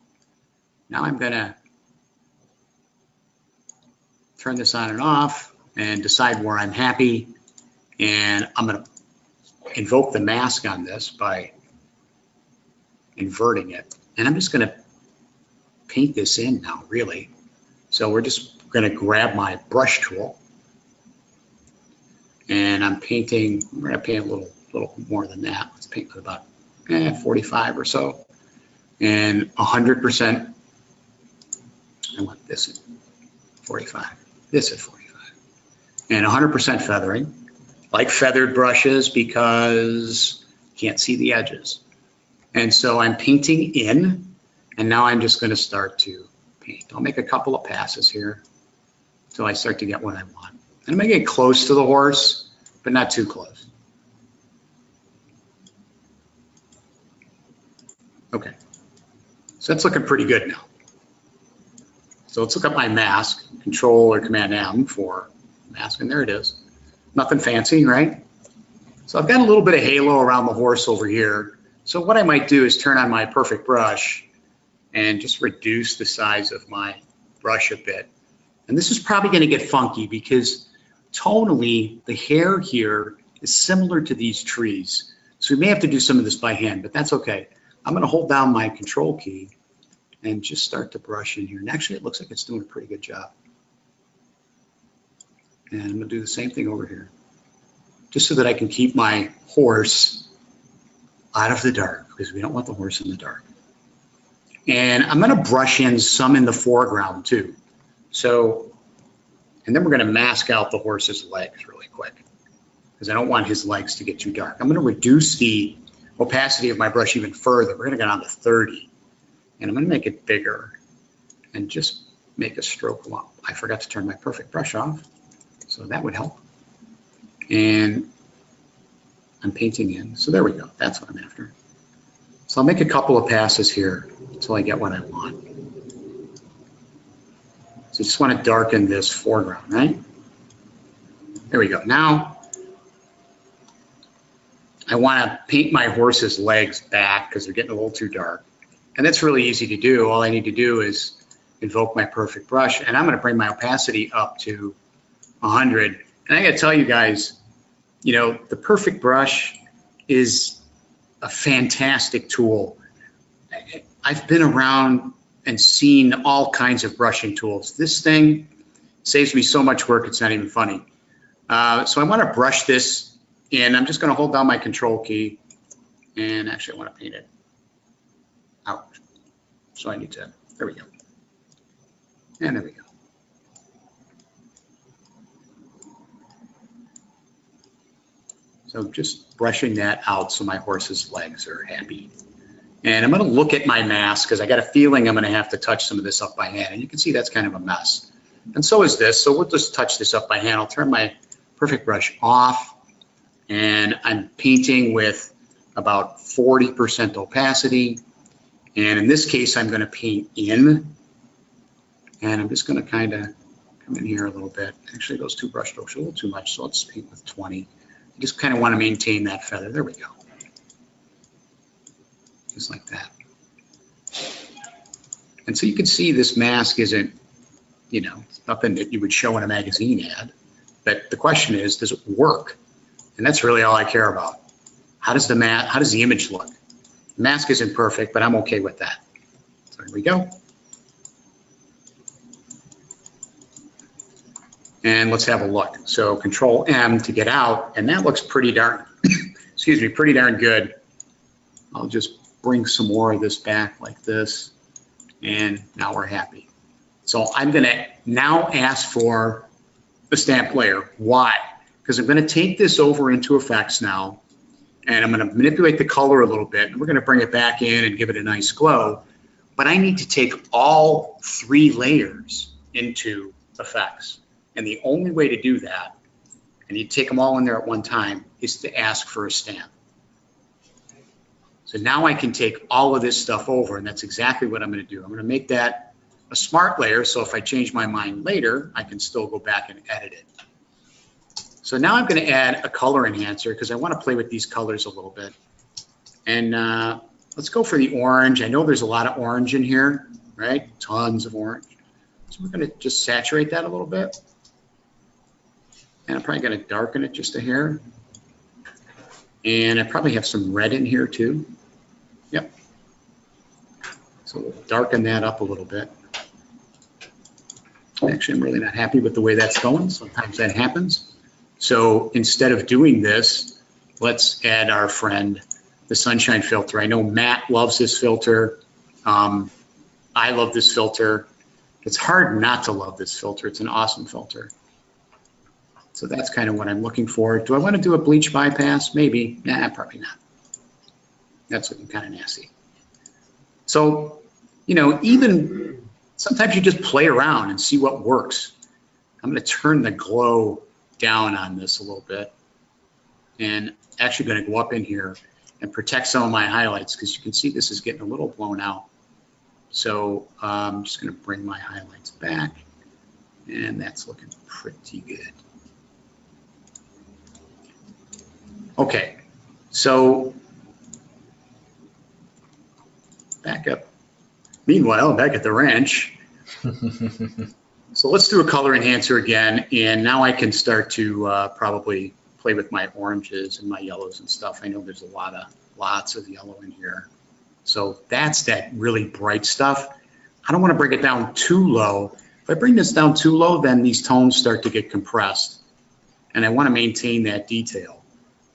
S2: Now I'm going to turn this on and off and decide where I'm happy. And I'm going to invoke the mask on this by inverting it. And I'm just going to paint this in now, really. So we're just going to grab my brush tool. And I'm painting, we're going to paint a little more than that. Let's paint with about 45 or so. And 100%, I want this at 45, this at 45. And 100% feathering, like feathered brushes because you can't see the edges. And so I'm painting in, and now I'm just going to start to paint. I'll make a couple of passes here until I start to get what I want. And I'm going to get close to the horse, but not too close. Okay, so that's looking pretty good now. So let's look up my mask, Control or Command M for mask, and there it is. Nothing fancy, right? So I've got a little bit of halo around the horse over here. So what I might do is turn on my perfect brush and just reduce the size of my brush a bit. And this is probably going to get funky because tonally the hair here is similar to these trees. So we may have to do some of this by hand, but that's okay. I'm going to hold down my Control key and just start to brush in here. And actually it looks like it's doing a pretty good job. And I'm going to do the same thing over here, just so that I can keep my horse out of the dark, because we don't want the horse in the dark. And I'm going to brush in some in the foreground too. So, and then we're going to mask out the horse's legs really quick, because I don't want his legs to get too dark. I'm going to reduce the opacity of my brush even further. We're going to get on to 30. And I'm going to make it bigger and just make a stroke along. I forgot to turn my perfect brush off, so that would help. And I'm painting in. So there we go. That's what I'm after. So I'll make a couple of passes here until I get what I want. So I just want to darken this foreground, right? There we go. Now I want to paint my horse's legs back because they're getting a little too dark. And that's really easy to do. All I need to do is invoke my perfect brush, and I'm going to bring my opacity up to 100. And I got to tell you guys, you know, the perfect brush is a fantastic tool. I've been around and seen all kinds of brushing tools. This thing saves me so much work, it's not even funny. So I want to brush this in. I'm just going to hold down my Control key, and actually I want to paint it out. So I need to, there we go. And there we go. So just brushing that out so my horse's legs are happy. And I'm going to look at my mask because I got a feeling I'm going to have to touch some of this up by hand. And you can see that's kind of a mess. And so is this. So we'll just touch this up by hand. I'll turn my perfect brush off. And I'm painting with about 40% opacity. And in this case, I'm going to paint in. And I'm just going to kind of come in here a little bit. Actually, those two brush strokes are a little too much, so let's paint with 20. I just kind of want to maintain that feather. There we go. Just like that. And so you can see this mask isn't, you know, nothing that you would show in a magazine ad. But the question is, does it work? And that's really all I care about. How does the image look? The mask isn't perfect, but I'm okay with that. So here we go. And let's have a look. So Control M to get out, and that looks pretty darn, excuse me, pretty darn good. I'll just bring some more of this back like this, and now we're happy. So I'm gonna now ask for a stamp layer. Why? Because I'm going to take this over into effects now, and I'm going to manipulate the color a little bit, and we're going to bring it back in and give it a nice glow. But I need to take all 3 layers into effects. And the only way to do that, and you take them all in there at one time, is to ask for a stamp. So now I can take all of this stuff over, and that's exactly what I'm going to do. I'm going to make that a smart layer, so if I change my mind later, I can still go back and edit it. So now I'm going to add a color enhancer because I want to play with these colors a little bit. And let's go for the orange. I know there's a lot of orange in here, right? Tons of orange. So we're going to just saturate that a little bit. And I'm probably going to darken it just a hair. And I probably have some red in here too. Yep. So we'll darken that up a little bit. Actually, I'm really not happy with the way that's going. Sometimes that happens. So instead of doing this, let's add our friend, the sunshine filter. I know Matt loves this filter. I love this filter. It's hard not to love this filter. It's an awesome filter. So that's kind of what I'm looking for. Do I want to do a bleach bypass? Maybe. Nah, probably not. That's looking kind of nasty. So, you know, even sometimes you just play around and see what works. I'm going to turn the glow down on this a little bit. And actually going to go up in here and protect some of my highlights because you can see this is getting a little blown out. So I'm just going to bring my highlights back, and that's looking pretty good. Okay, so back up. Meanwhile, back at the wrench. So let's do a color enhancer again, and now I can start to probably play with my oranges and my yellows and stuff. I know there's lots of yellow in here. So that's that really bright stuff. I don't want to bring it down too low. If I bring this down too low, then these tones start to get compressed. And I want to maintain that detail.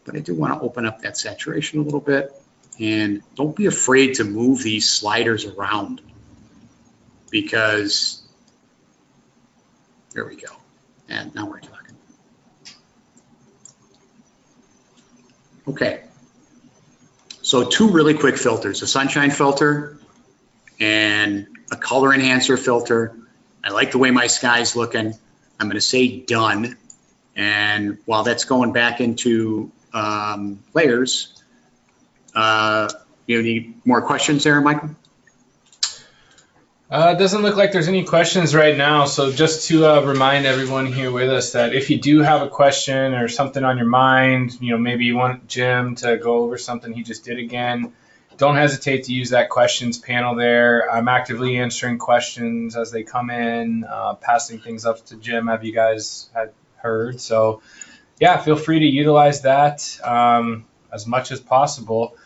S2: But I do want to open up that saturation a little bit. And don't be afraid to move these sliders around. Because, there we go. And now we're talking. Okay. So 2 really quick filters, a sunshine filter and a color enhancer filter. I like the way my sky's looking. I'm going to say done. And while that's going back into layers, you need more questions there, Michael?
S1: It doesn't look like there's any questions right now. So just to remind everyone here with us that if you do have a question or something on your mind, you know, maybe you want Jim to go over something he just did again, don't hesitate to use that questions panel there. I'm actively answering questions as they come in, passing things up to Jim, have you guys had heard. So yeah, feel free to utilize that as much as possible.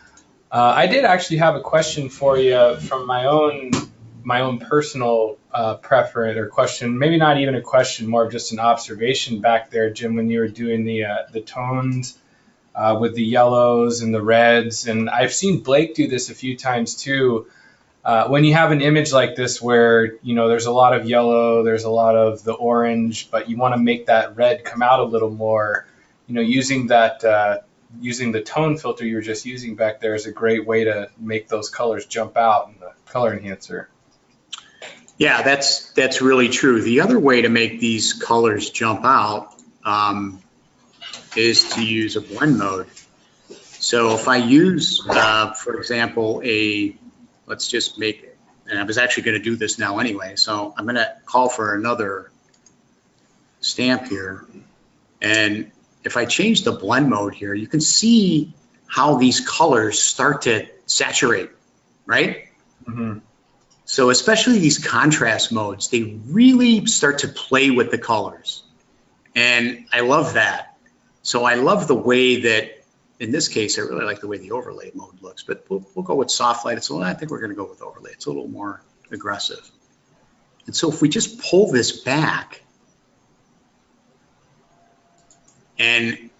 S1: I did actually have a question for you from my own personal preference or question, maybe not even a question, more of just an observation back there, Jim, when you were doing the tones with the yellows and the reds. And I've seen Blake do this a few times too. When you have an image like this where, you know, there's a lot of yellow, there's a lot of the orange, but you want to make that red come out a little more, you know, using that using the tone filter you were just using back there is a great way to make those colors jump out in the color enhancer.
S2: Yeah, that's really true. The other way to make these colors jump out is to use a blend mode. So if I use, for example, let's just make it, and I was actually going to do this now anyway, so I'm going to call for another stamp here. And if I change the blend mode here, you can see how these colors start to saturate, right? Mm-hmm. So especially these contrast modes, they really start to play with the colors. And I love that. So I love the way that, in this case, I really like the way the overlay mode looks, but we'll go with soft light. I think we're going to go with overlay. It's a little more aggressive. And so if we just pull this back, and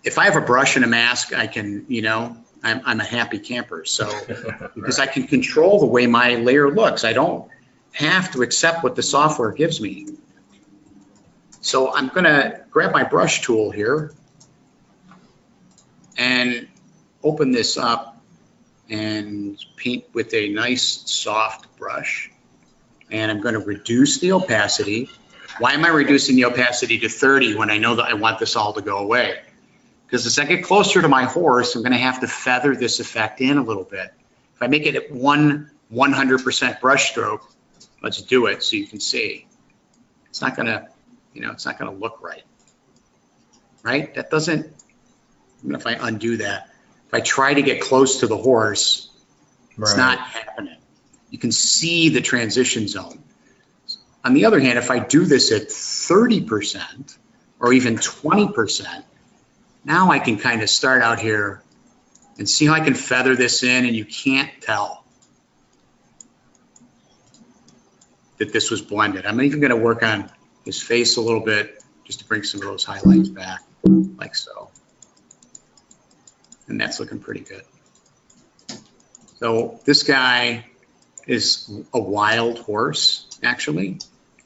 S2: if I have a brush and a mask, I can, you know, I'm a happy camper. So because I can control the way my layer looks. I don't have to accept what the software gives me. So I'm going to grab my brush tool here and open this up and paint with a nice soft brush. And I'm going to reduce the opacity. Why am I reducing the opacity to 30 when I know that I want this all to go away? Because as I get closer to my horse, I'm going to have to feather this effect in a little bit. If I make it at 100% brush stroke, let's do it so you can see. It's not going to, it's not going to look right. Right? That doesn't, even if I undo that, if I try to get close to the horse, it's not happening. You can see the transition zone. On the other hand, if I do this at 30% or even 20%, now I can kind of start out here and see how I can feather this in, and you can't tell that this was blended. I'm even going to work on his face a little bit just to bring some of those highlights back, like so. And that's looking pretty good. So this guy is a wild horse, actually.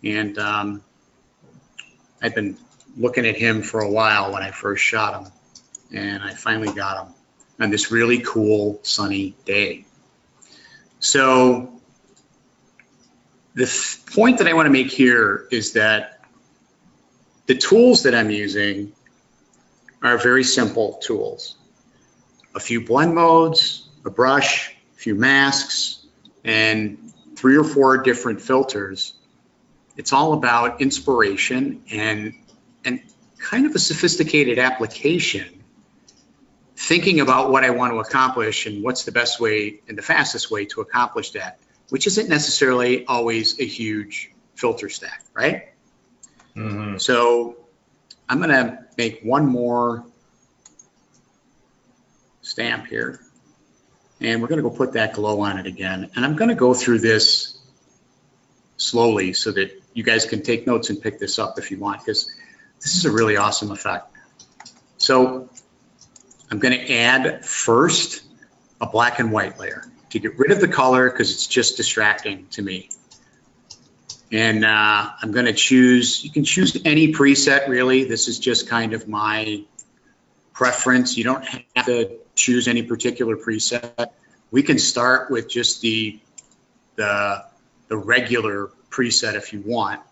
S2: And I've been looking at him for a while when I first shot him. And I finally got him on this really cool sunny day. So the point that I want to make here is that the tools that I'm using are very simple tools. A few blend modes, a brush, a few masks, and 3 or 4 different filters. It's all about inspiration and kind of a sophisticated application, thinking about what I want to accomplish and what's the best way and the fastest way to accomplish that, which isn't necessarily always a huge filter stack, right? Mm-hmm. So I'm going to make one more stamp here, and we're going to go put that glow on it again. And I'm going to go through this slowly so that you guys can take notes and pick this up if you want, because this is a really awesome effect. So I'm going to add first a black and white layer to get rid of the color because it's just distracting to me. And I'm going to choose, you can choose any preset really. This is just kind of my preference. You don't have to choose any particular preset. We can start with just the regular preset if you want.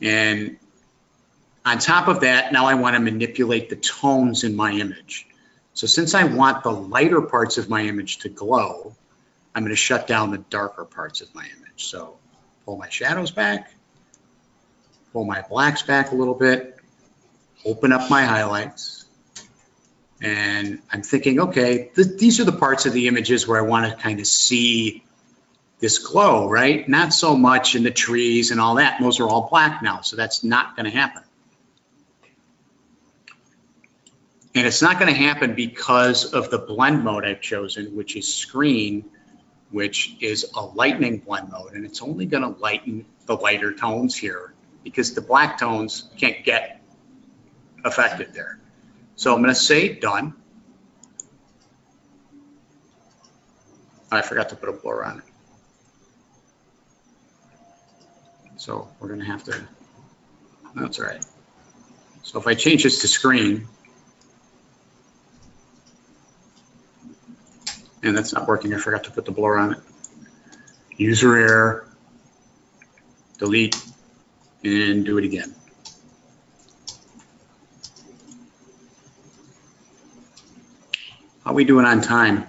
S2: And on top of that, now I want to manipulate the tones in my image. So since I want the lighter parts of my image to glow, I'm going to shut down the darker parts of my image. So pull my shadows back, pull my blacks back a little bit, open up my highlights, and I'm thinking, okay, these are the parts of the images where I want to kind of see this glow, right? Not so much in the trees and all that. Those are all black now, so that's not going to happen. And it's not going to happen because of the blend mode I've chosen, which is screen, which is a lightening blend mode, and it's only going to lighten the lighter tones here because the black tones can't get affected there. So I'm going to say done. I forgot to put a blur on it. So we're going to have to, that's all right. So if I change this to screen, and that's not working, I forgot to put the blur on it. User error, delete, and do it again. How are we doing on time?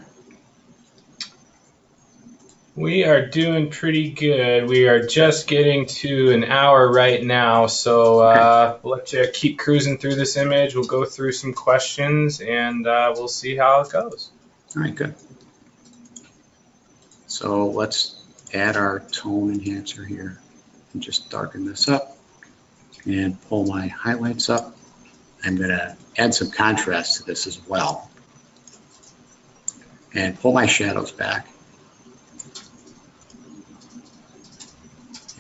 S1: We are doing pretty good. We are just getting to an hour right now, so we'll let you keep cruising through this image. We'll go through some questions, and we'll see how it goes.
S2: All right, good. So let's add our tone enhancer here and just darken this up and pull my highlights up. I'm going to add some contrast to this as well and pull my shadows back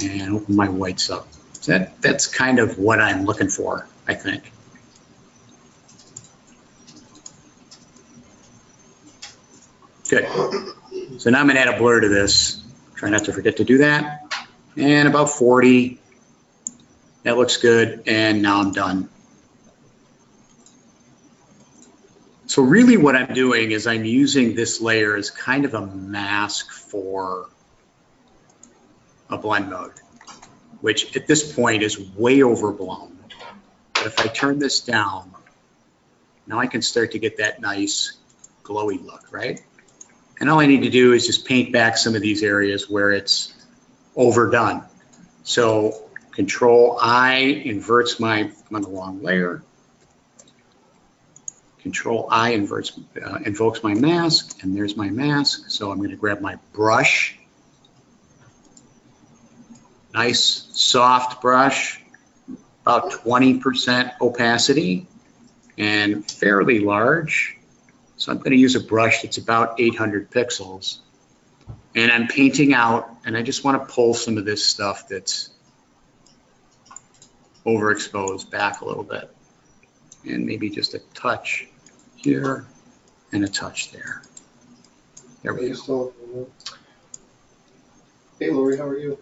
S2: and open my whites up. So that's kind of what I'm looking for, I think. Good. So now I'm going to add a blur to this. Try not to forget to do that. and about 40. That looks good, and now I'm done. So really what I'm doing is I'm using this layer as kind of a mask for a blend mode, which at this point is way overblown. But if I turn this down, now I can start to get that nice glowy look, right? And all I need to do is just paint back some of these areas where it's overdone. So Control I inverts I'm on the wrong layer. Control I invokes my mask, and there's my mask. So I'm going to grab my brush. Nice soft brush, about 20% opacity and fairly large. So I'm going to use a brush that's about 800 pixels. And I'm painting out, and I just want to pull some of this stuff that's overexposed back a little bit. And maybe just a touch here and a touch there. There we go.
S3: Hey, Lori, how are you?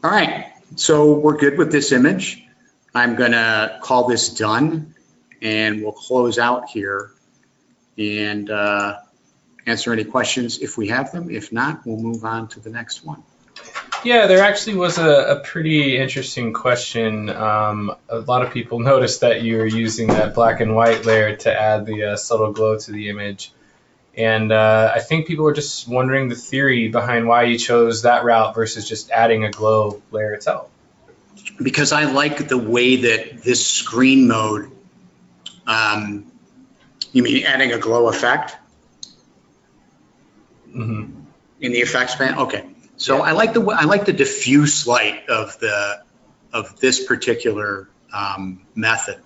S2: All right, so we're good with this image. I'm gonna call this done, and we'll close out here and answer any questions if we have them. If not, we'll move on to the next one.
S1: Yeah, there actually was a pretty interesting question. A lot of people noticed that you're using that black and white layer to add the subtle glow to the image. And I think people were just wondering the theory behind why you chose that route versus just adding a glow layer itself.
S2: Because I like the way that this screen mode, you mean adding a glow effect?
S1: Mm-hmm.
S2: In the effects panel? Okay. So yeah. I like the diffuse light of this particular method.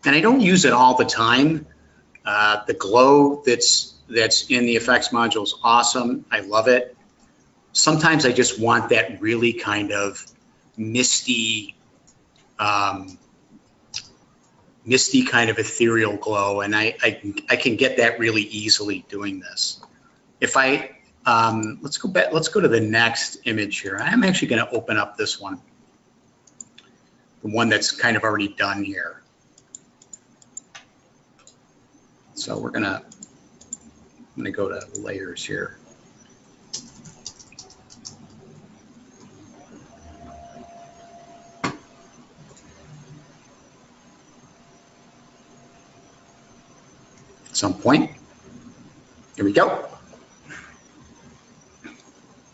S2: And I don't use it all the time. The glow that's in the effects module is awesome. I love it. Sometimes I just want that really kind of misty kind of ethereal glow, and I can get that really easily doing this. If I let's go to the next image here. I'm actually going to open up this one, the one that's kind of already done here. So I'm gonna go to layers here. At some point. Here we go.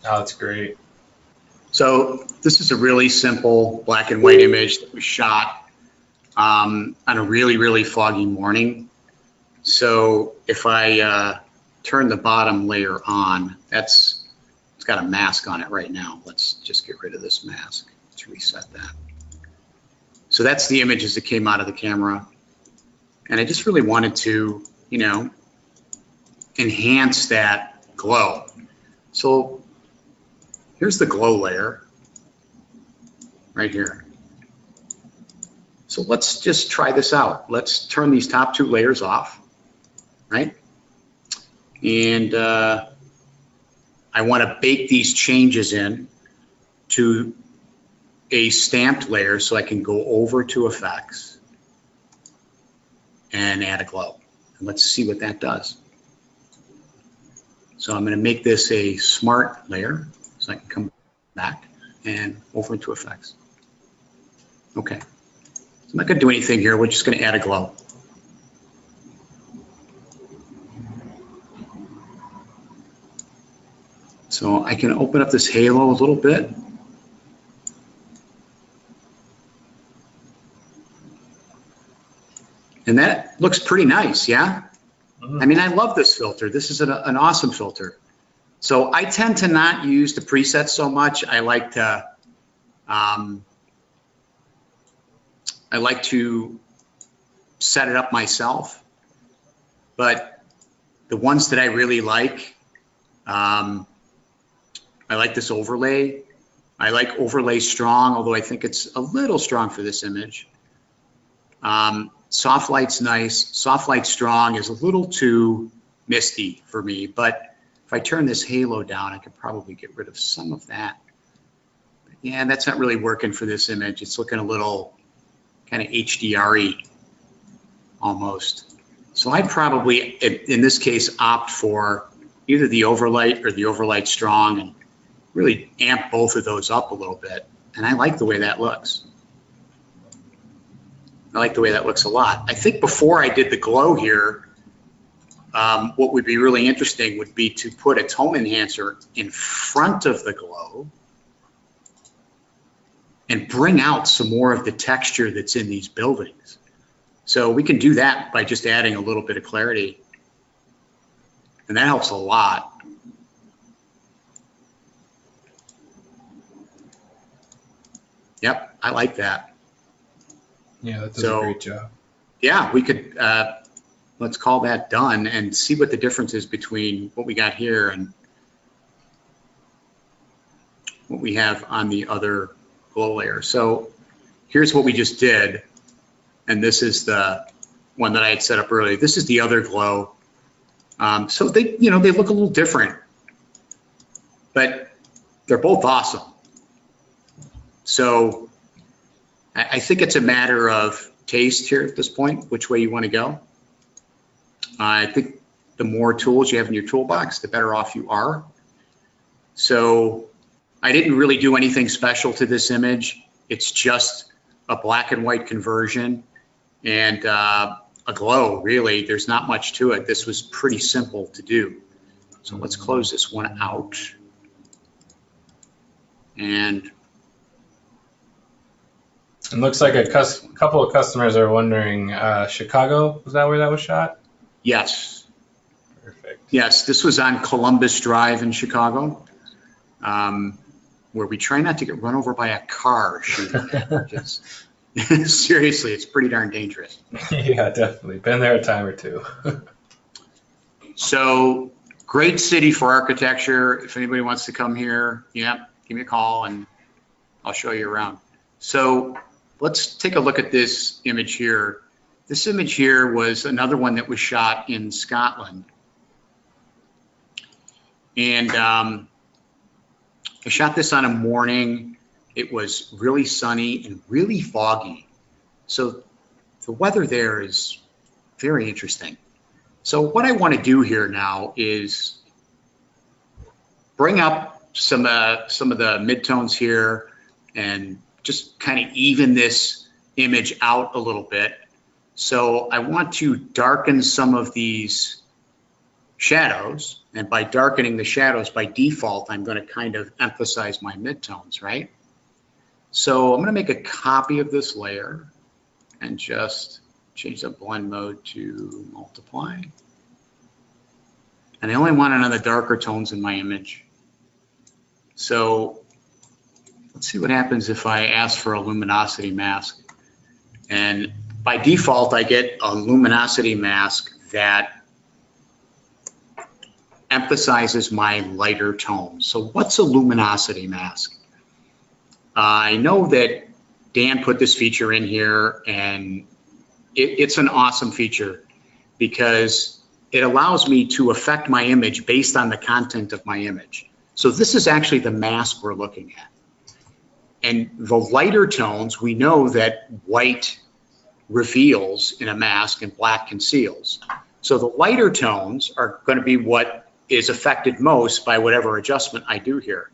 S1: Oh, that's great.
S2: So this is a really simple black and white image that was shot on a really, really foggy morning. So if I turn the bottom layer on, it's got a mask on it right now. Let's just get rid of this mask. Let's reset that. So that's the images that came out of the camera. And I just really wanted to, you know, enhance that glow. So here's the glow layer right here. So let's just try this out. Let's turn these top two layers off. Right? And I want to bake these changes in to a stamped layer so I can go over to effects and add a glow. And let's see what that does. So I'm going to make this a smart layer so I can come back and over to effects. Okay. So I'm not going to do anything here. We're just going to add a glow. So I can open up this halo a little bit. And that looks pretty nice, yeah? I mean, I love this filter. This is an awesome filter. So I tend to not use the presets so much. I like to set it up myself. But the ones that I really like, I like this overlay. I like overlay strong, although I think it's a little strong for this image. Soft light's nice. Soft light strong is a little too misty for me, but If I turn this halo down, I could probably get rid of some of that. But yeah, that's not really working for this image. It's looking a little kind of HDR-y almost. So I'd probably, in this case, opt for either the overlight or the overlight strong and really amp both of those up a little bit. And I like the way that looks. I like the way that looks a lot. I think before I did the glow here, what would be really interesting would be to put a tone enhancer in front of the glow and bring out some more of the texture that's in these buildings. So we can do that by just adding a little bit of clarity. And that helps a lot. Yep, I like that.
S1: Yeah, that does a great job.
S2: Yeah, we could, let's call that done and see what the difference is between what we got here and what we have on the other glow layer. So here's what we just did. And this is the one that I had set up earlier. This is the other glow. So they, you know, they look a little different, but they're both awesome. So I think it's a matter of taste here at this point, which way you want to go. I think the more tools you have in your toolbox, the better off you are. So I didn't really do anything special to this image. It's just a black and white conversion and a glow, really. There's not much to it. This was pretty simple to do. So let's close this one out. And
S1: it looks like a couple of customers are wondering, Chicago, was that where that was shot?
S2: yes.
S1: Perfect.
S2: Yes, this was on Columbus Drive in Chicago, where we try not to get run over by a car shooting. Seriously, it's pretty darn dangerous.
S1: Yeah, definitely. Been there a time or two.
S2: So great city for architecture. If anybody wants to come here, yeah, give me a call and I'll show you around. So let's take a look at this image here. This image here was another one that was shot in Scotland. And I shot this on a morning. It was really sunny and really foggy. So the weather there is very interesting. So what I want to do here now is bring up some of the midtones here and just kind of even this image out a little bit. So I want to darken some of these shadows. And by darkening the shadows, by default, I'm going to kind of emphasize my midtones, right? So I'm going to make a copy of this layer and just change the blend mode to multiply. And I only want it on the darker tones in my image. So let's see what happens if I ask for a luminosity mask. And by default, I get a luminosity mask that emphasizes my lighter tones. So what's a luminosity mask? I know that Dan put this feature in here, and it's an awesome feature because it allows me to affect my image based on the content of my image. So this is actually the mask we're looking at. And the lighter tones, we know that white reveals in a mask and black conceals. So the lighter tones are going to be what is affected most by whatever adjustment I do here.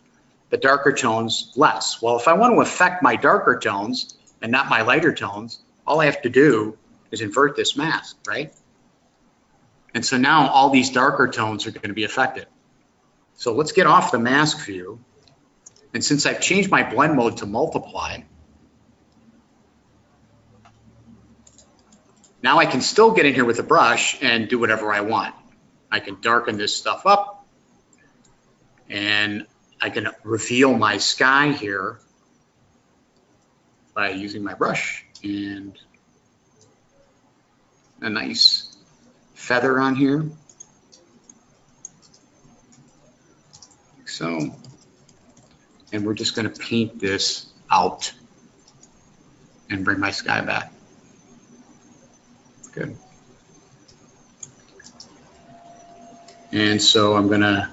S2: The darker tones less. Well, if I want to affect my darker tones and not my lighter tones, all I have to do is invert this mask, right? And so now all these darker tones are going to be affected. So let's get off the mask view. And since I've changed my blend mode to multiply, now I can still get in here with a brush and do whatever I want. I can darken this stuff up and I can reveal my sky here by using my brush and a nice feather on here, like so. And we're just going to paint this out and bring my sky back. Good. And so I'm going to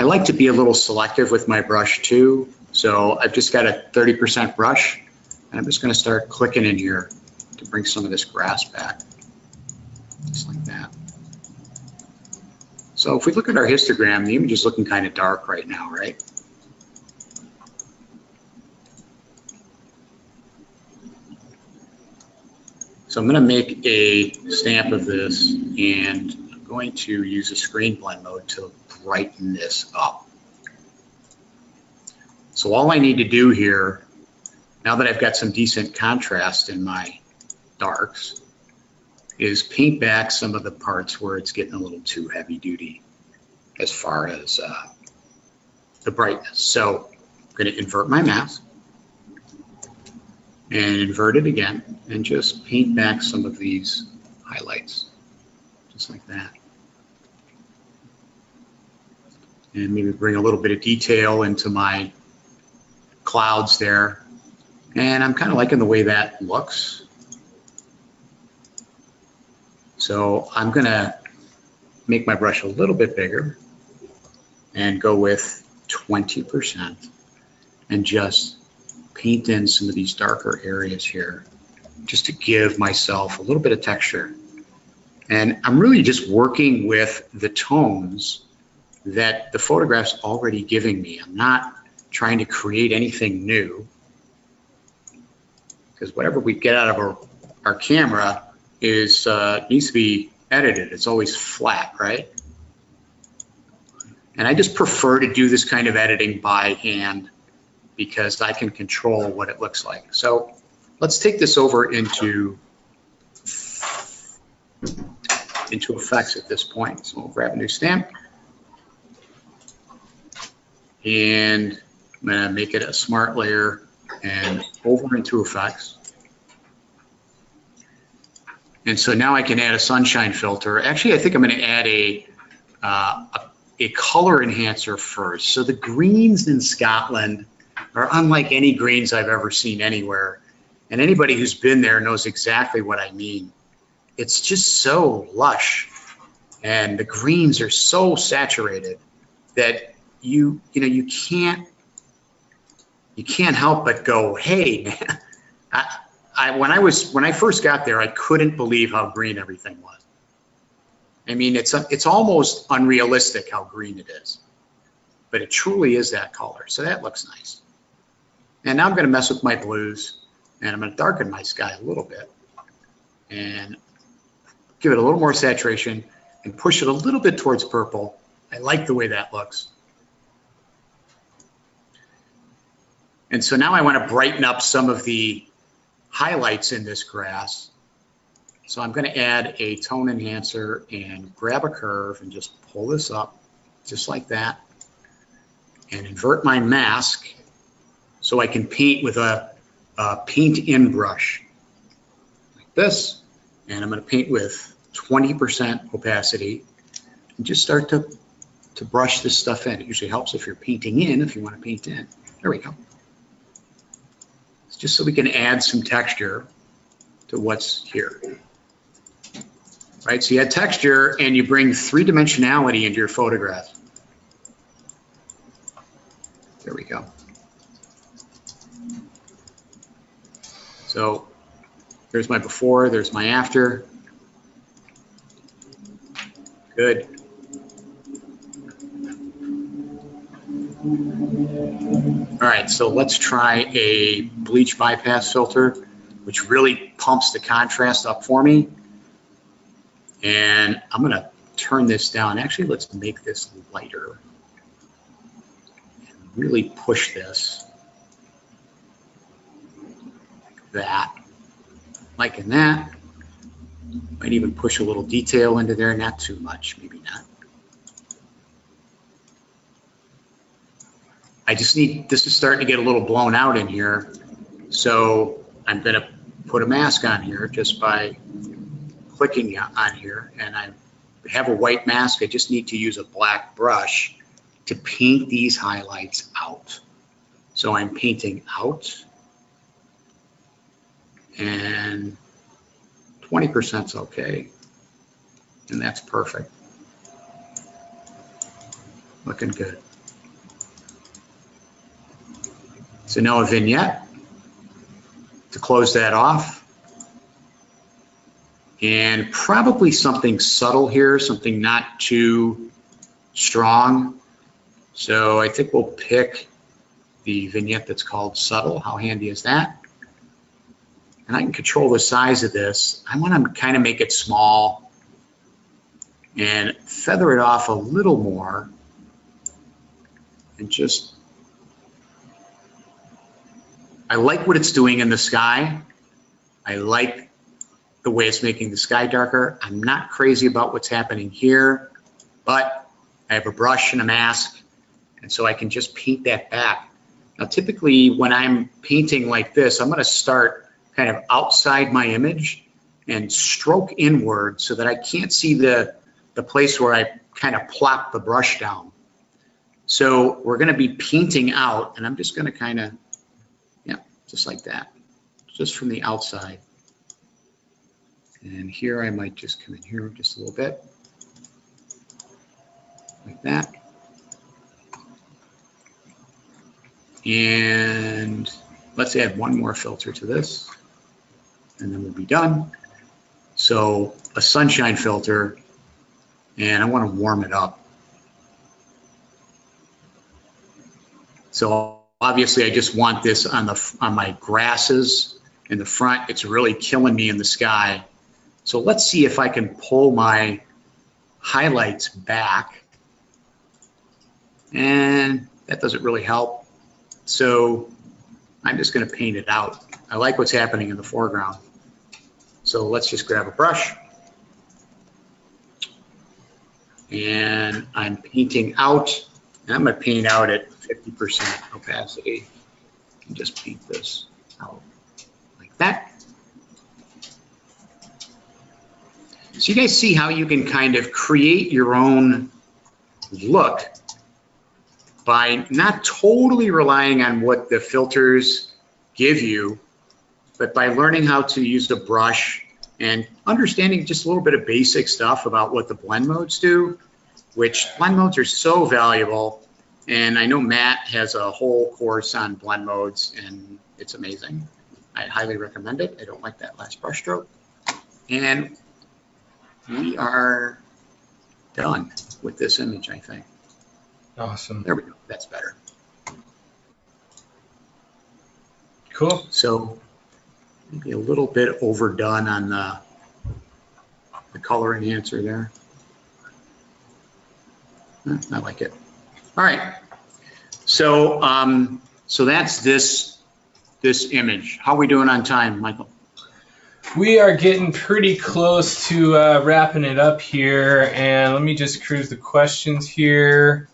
S2: like to be a little selective with my brush too. So I've just got a 30% brush, and I'm just going to start clicking in here to bring some of this grass back, just like that. So if we look at our histogram, the image is looking kind of dark right now, right? So I'm going to make a stamp of this, and I'm going to use a screen blend mode to brighten this up. So all I need to do here, now that I've got some decent contrast in my darks, is paint back some of the parts where it's getting a little too heavy duty as far as the brightness. So I'm going to invert my mask and invert it again and just paint back some of these highlights, just like that. And maybe bring a little bit of detail into my clouds there. And I'm kind of liking the way that looks. So I'm going to make my brush a little bit bigger and go with 20% and just paint in some of these darker areas here, just to give myself a little bit of texture. And I'm really just working with the tones that the photograph's already giving me. I'm not trying to create anything new, because whatever we get out of our camera is needs to be edited. It's always flat, right? And I just prefer to do this kind of editing by hand because I can control what it looks like. So let's take this over into effects at this point. So we'll grab a new stamp, and I'm going to make it a smart layer and over into effects. And so now I can add a sunshine filter. Actually, I think I'm going to add a color enhancer first. So the greens in Scotland are unlike any greens I've ever seen anywhere. And anybody who's been there knows exactly what I mean. It's just so lush, and the greens are so saturated that you can't help but go, hey, man. When I first got there, I couldn't believe how green everything was. I mean, it's almost unrealistic how green it is, but it truly is that color. So that looks nice. And now I'm going to mess with my blues, and I'm going to darken my sky a little bit and give it a little more saturation and push it a little bit towards purple. I like the way that looks. And so now I want to brighten up some of the highlights in this grass. So I'm going to add a tone enhancer and grab a curve and just pull this up just like that and invert my mask so I can paint with a paint in brush like this. And I'm going to paint with 20% opacity and just start to brush this stuff in. It usually helps if you're painting in, if you want to paint in. There we go. It's just so we can add some texture to what's here. Right, so you add texture and you bring three-dimensionality into your photograph. There we go. So there's my before, there's my after. Good. All right, so let's try a bleach bypass filter, which really pumps the contrast up for me. And I'm going to turn this down. Actually, let's make this lighter and really push this like that. Liking that. Might even push a little detail into there, not too much, maybe not. I just need, this is starting to get a little blown out in here. So I'm going to put a mask on here just by clicking on here, and I have a white mask. I just need to use a black brush to paint these highlights out. So I'm painting out, and 20% is okay, and that's perfect. Looking good. So now a vignette to close that off. And probably something subtle here, something not too strong. So I think we'll pick the vignette that's called Subtle. How handy is that? And I can control the size of this. I want to kind of make it small and feather it off a little more and just, I like what it's doing in the sky. I like the way it's making the sky darker. I'm not crazy about what's happening here, but I have a brush and a mask, and so I can just paint that back. Now, typically when I'm painting like this, I'm gonna start kind of outside my image and stroke inward so that I can't see the place where I kind of plop the brush down. So we're gonna be painting out, and I'm just gonna kind of, yeah, just like that, just from the outside. And here I might just come in here just a little bit, like that. And let's add one more filter to this, and then we'll be done. So a sunshine filter, and I want to warm it up. So obviously I just want this on my grasses in the front. It's really killing me in the sky. So let's see if I can pull my highlights back, and that doesn't really help. So I'm just going to paint it out. I like what's happening in the foreground. So let's just grab a brush, and I'm painting out, and I'm going to paint out at 50% opacity and just paint this out like that. So you guys see how you can kind of create your own look by not totally relying on what the filters give you, but by learning how to use the brush and understanding just a little bit of basic stuff about what the blend modes do, which blend modes are so valuable. And I know Matt has a whole course on blend modes, and it's amazing. I highly recommend it. I don't like that last brush stroke. And we are done with this image, I think.
S1: Awesome.
S2: There we go. That's better.
S1: Cool.
S2: So maybe a little bit overdone on the color enhancer there. I like it. All right. So so that's this image. How are we doing on time, Michael?
S1: We are getting pretty close to wrapping it up here, and let me just cruise the questions here.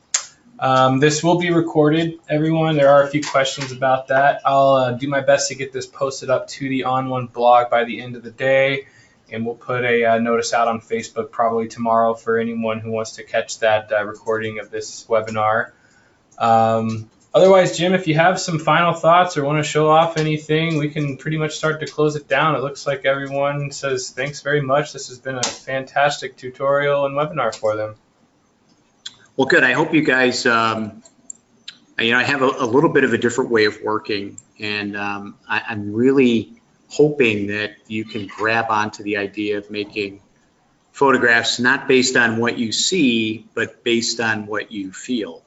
S1: This will be recorded, everyone. There are a few questions about that. I'll do my best to get this posted up to the ON1 blog by the end of the day, and we'll put a notice out on Facebook probably tomorrow for anyone who wants to catch that recording of this webinar. Otherwise, Jim, if you have some final thoughts or want to show off anything, we can pretty much start to close it down. It looks like everyone says thanks very much. This has been a fantastic tutorial and webinar for them.
S2: Well, good. I hope you guys, I have a little bit of a different way of working, and I'm really hoping that you can grab onto the idea of making photographs not based on what you see, but based on what you feel.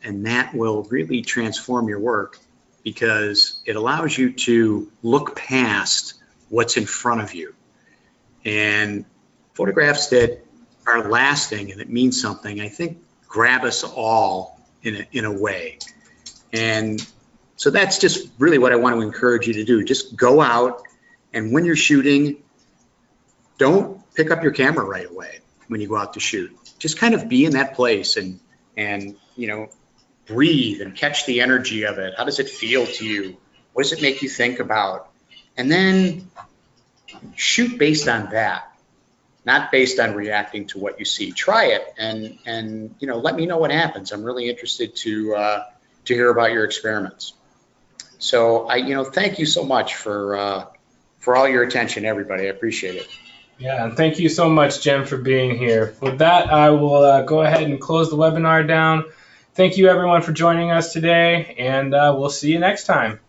S2: And that will really transform your work, because it allows you to look past what's in front of you. And photographs that are lasting and that mean something, I think, grab us all in a way. And so that's just really what I want to encourage you to do. Just go out, and when you're shooting, don't pick up your camera right away when you go out to shoot. Just kind of be in that place and breathe and catch the energy of it. How does it feel to you? What does it make you think about? And then shoot based on that, not based on reacting to what you see. Try it and let me know what happens. I'm really interested to hear about your experiments. So thank you so much for all your attention, everybody. I appreciate it.
S1: Yeah, and thank you so much, Jim, for being here. With that, I will go ahead and close the webinar down. Thank you everyone for joining us today, and we'll see you next time.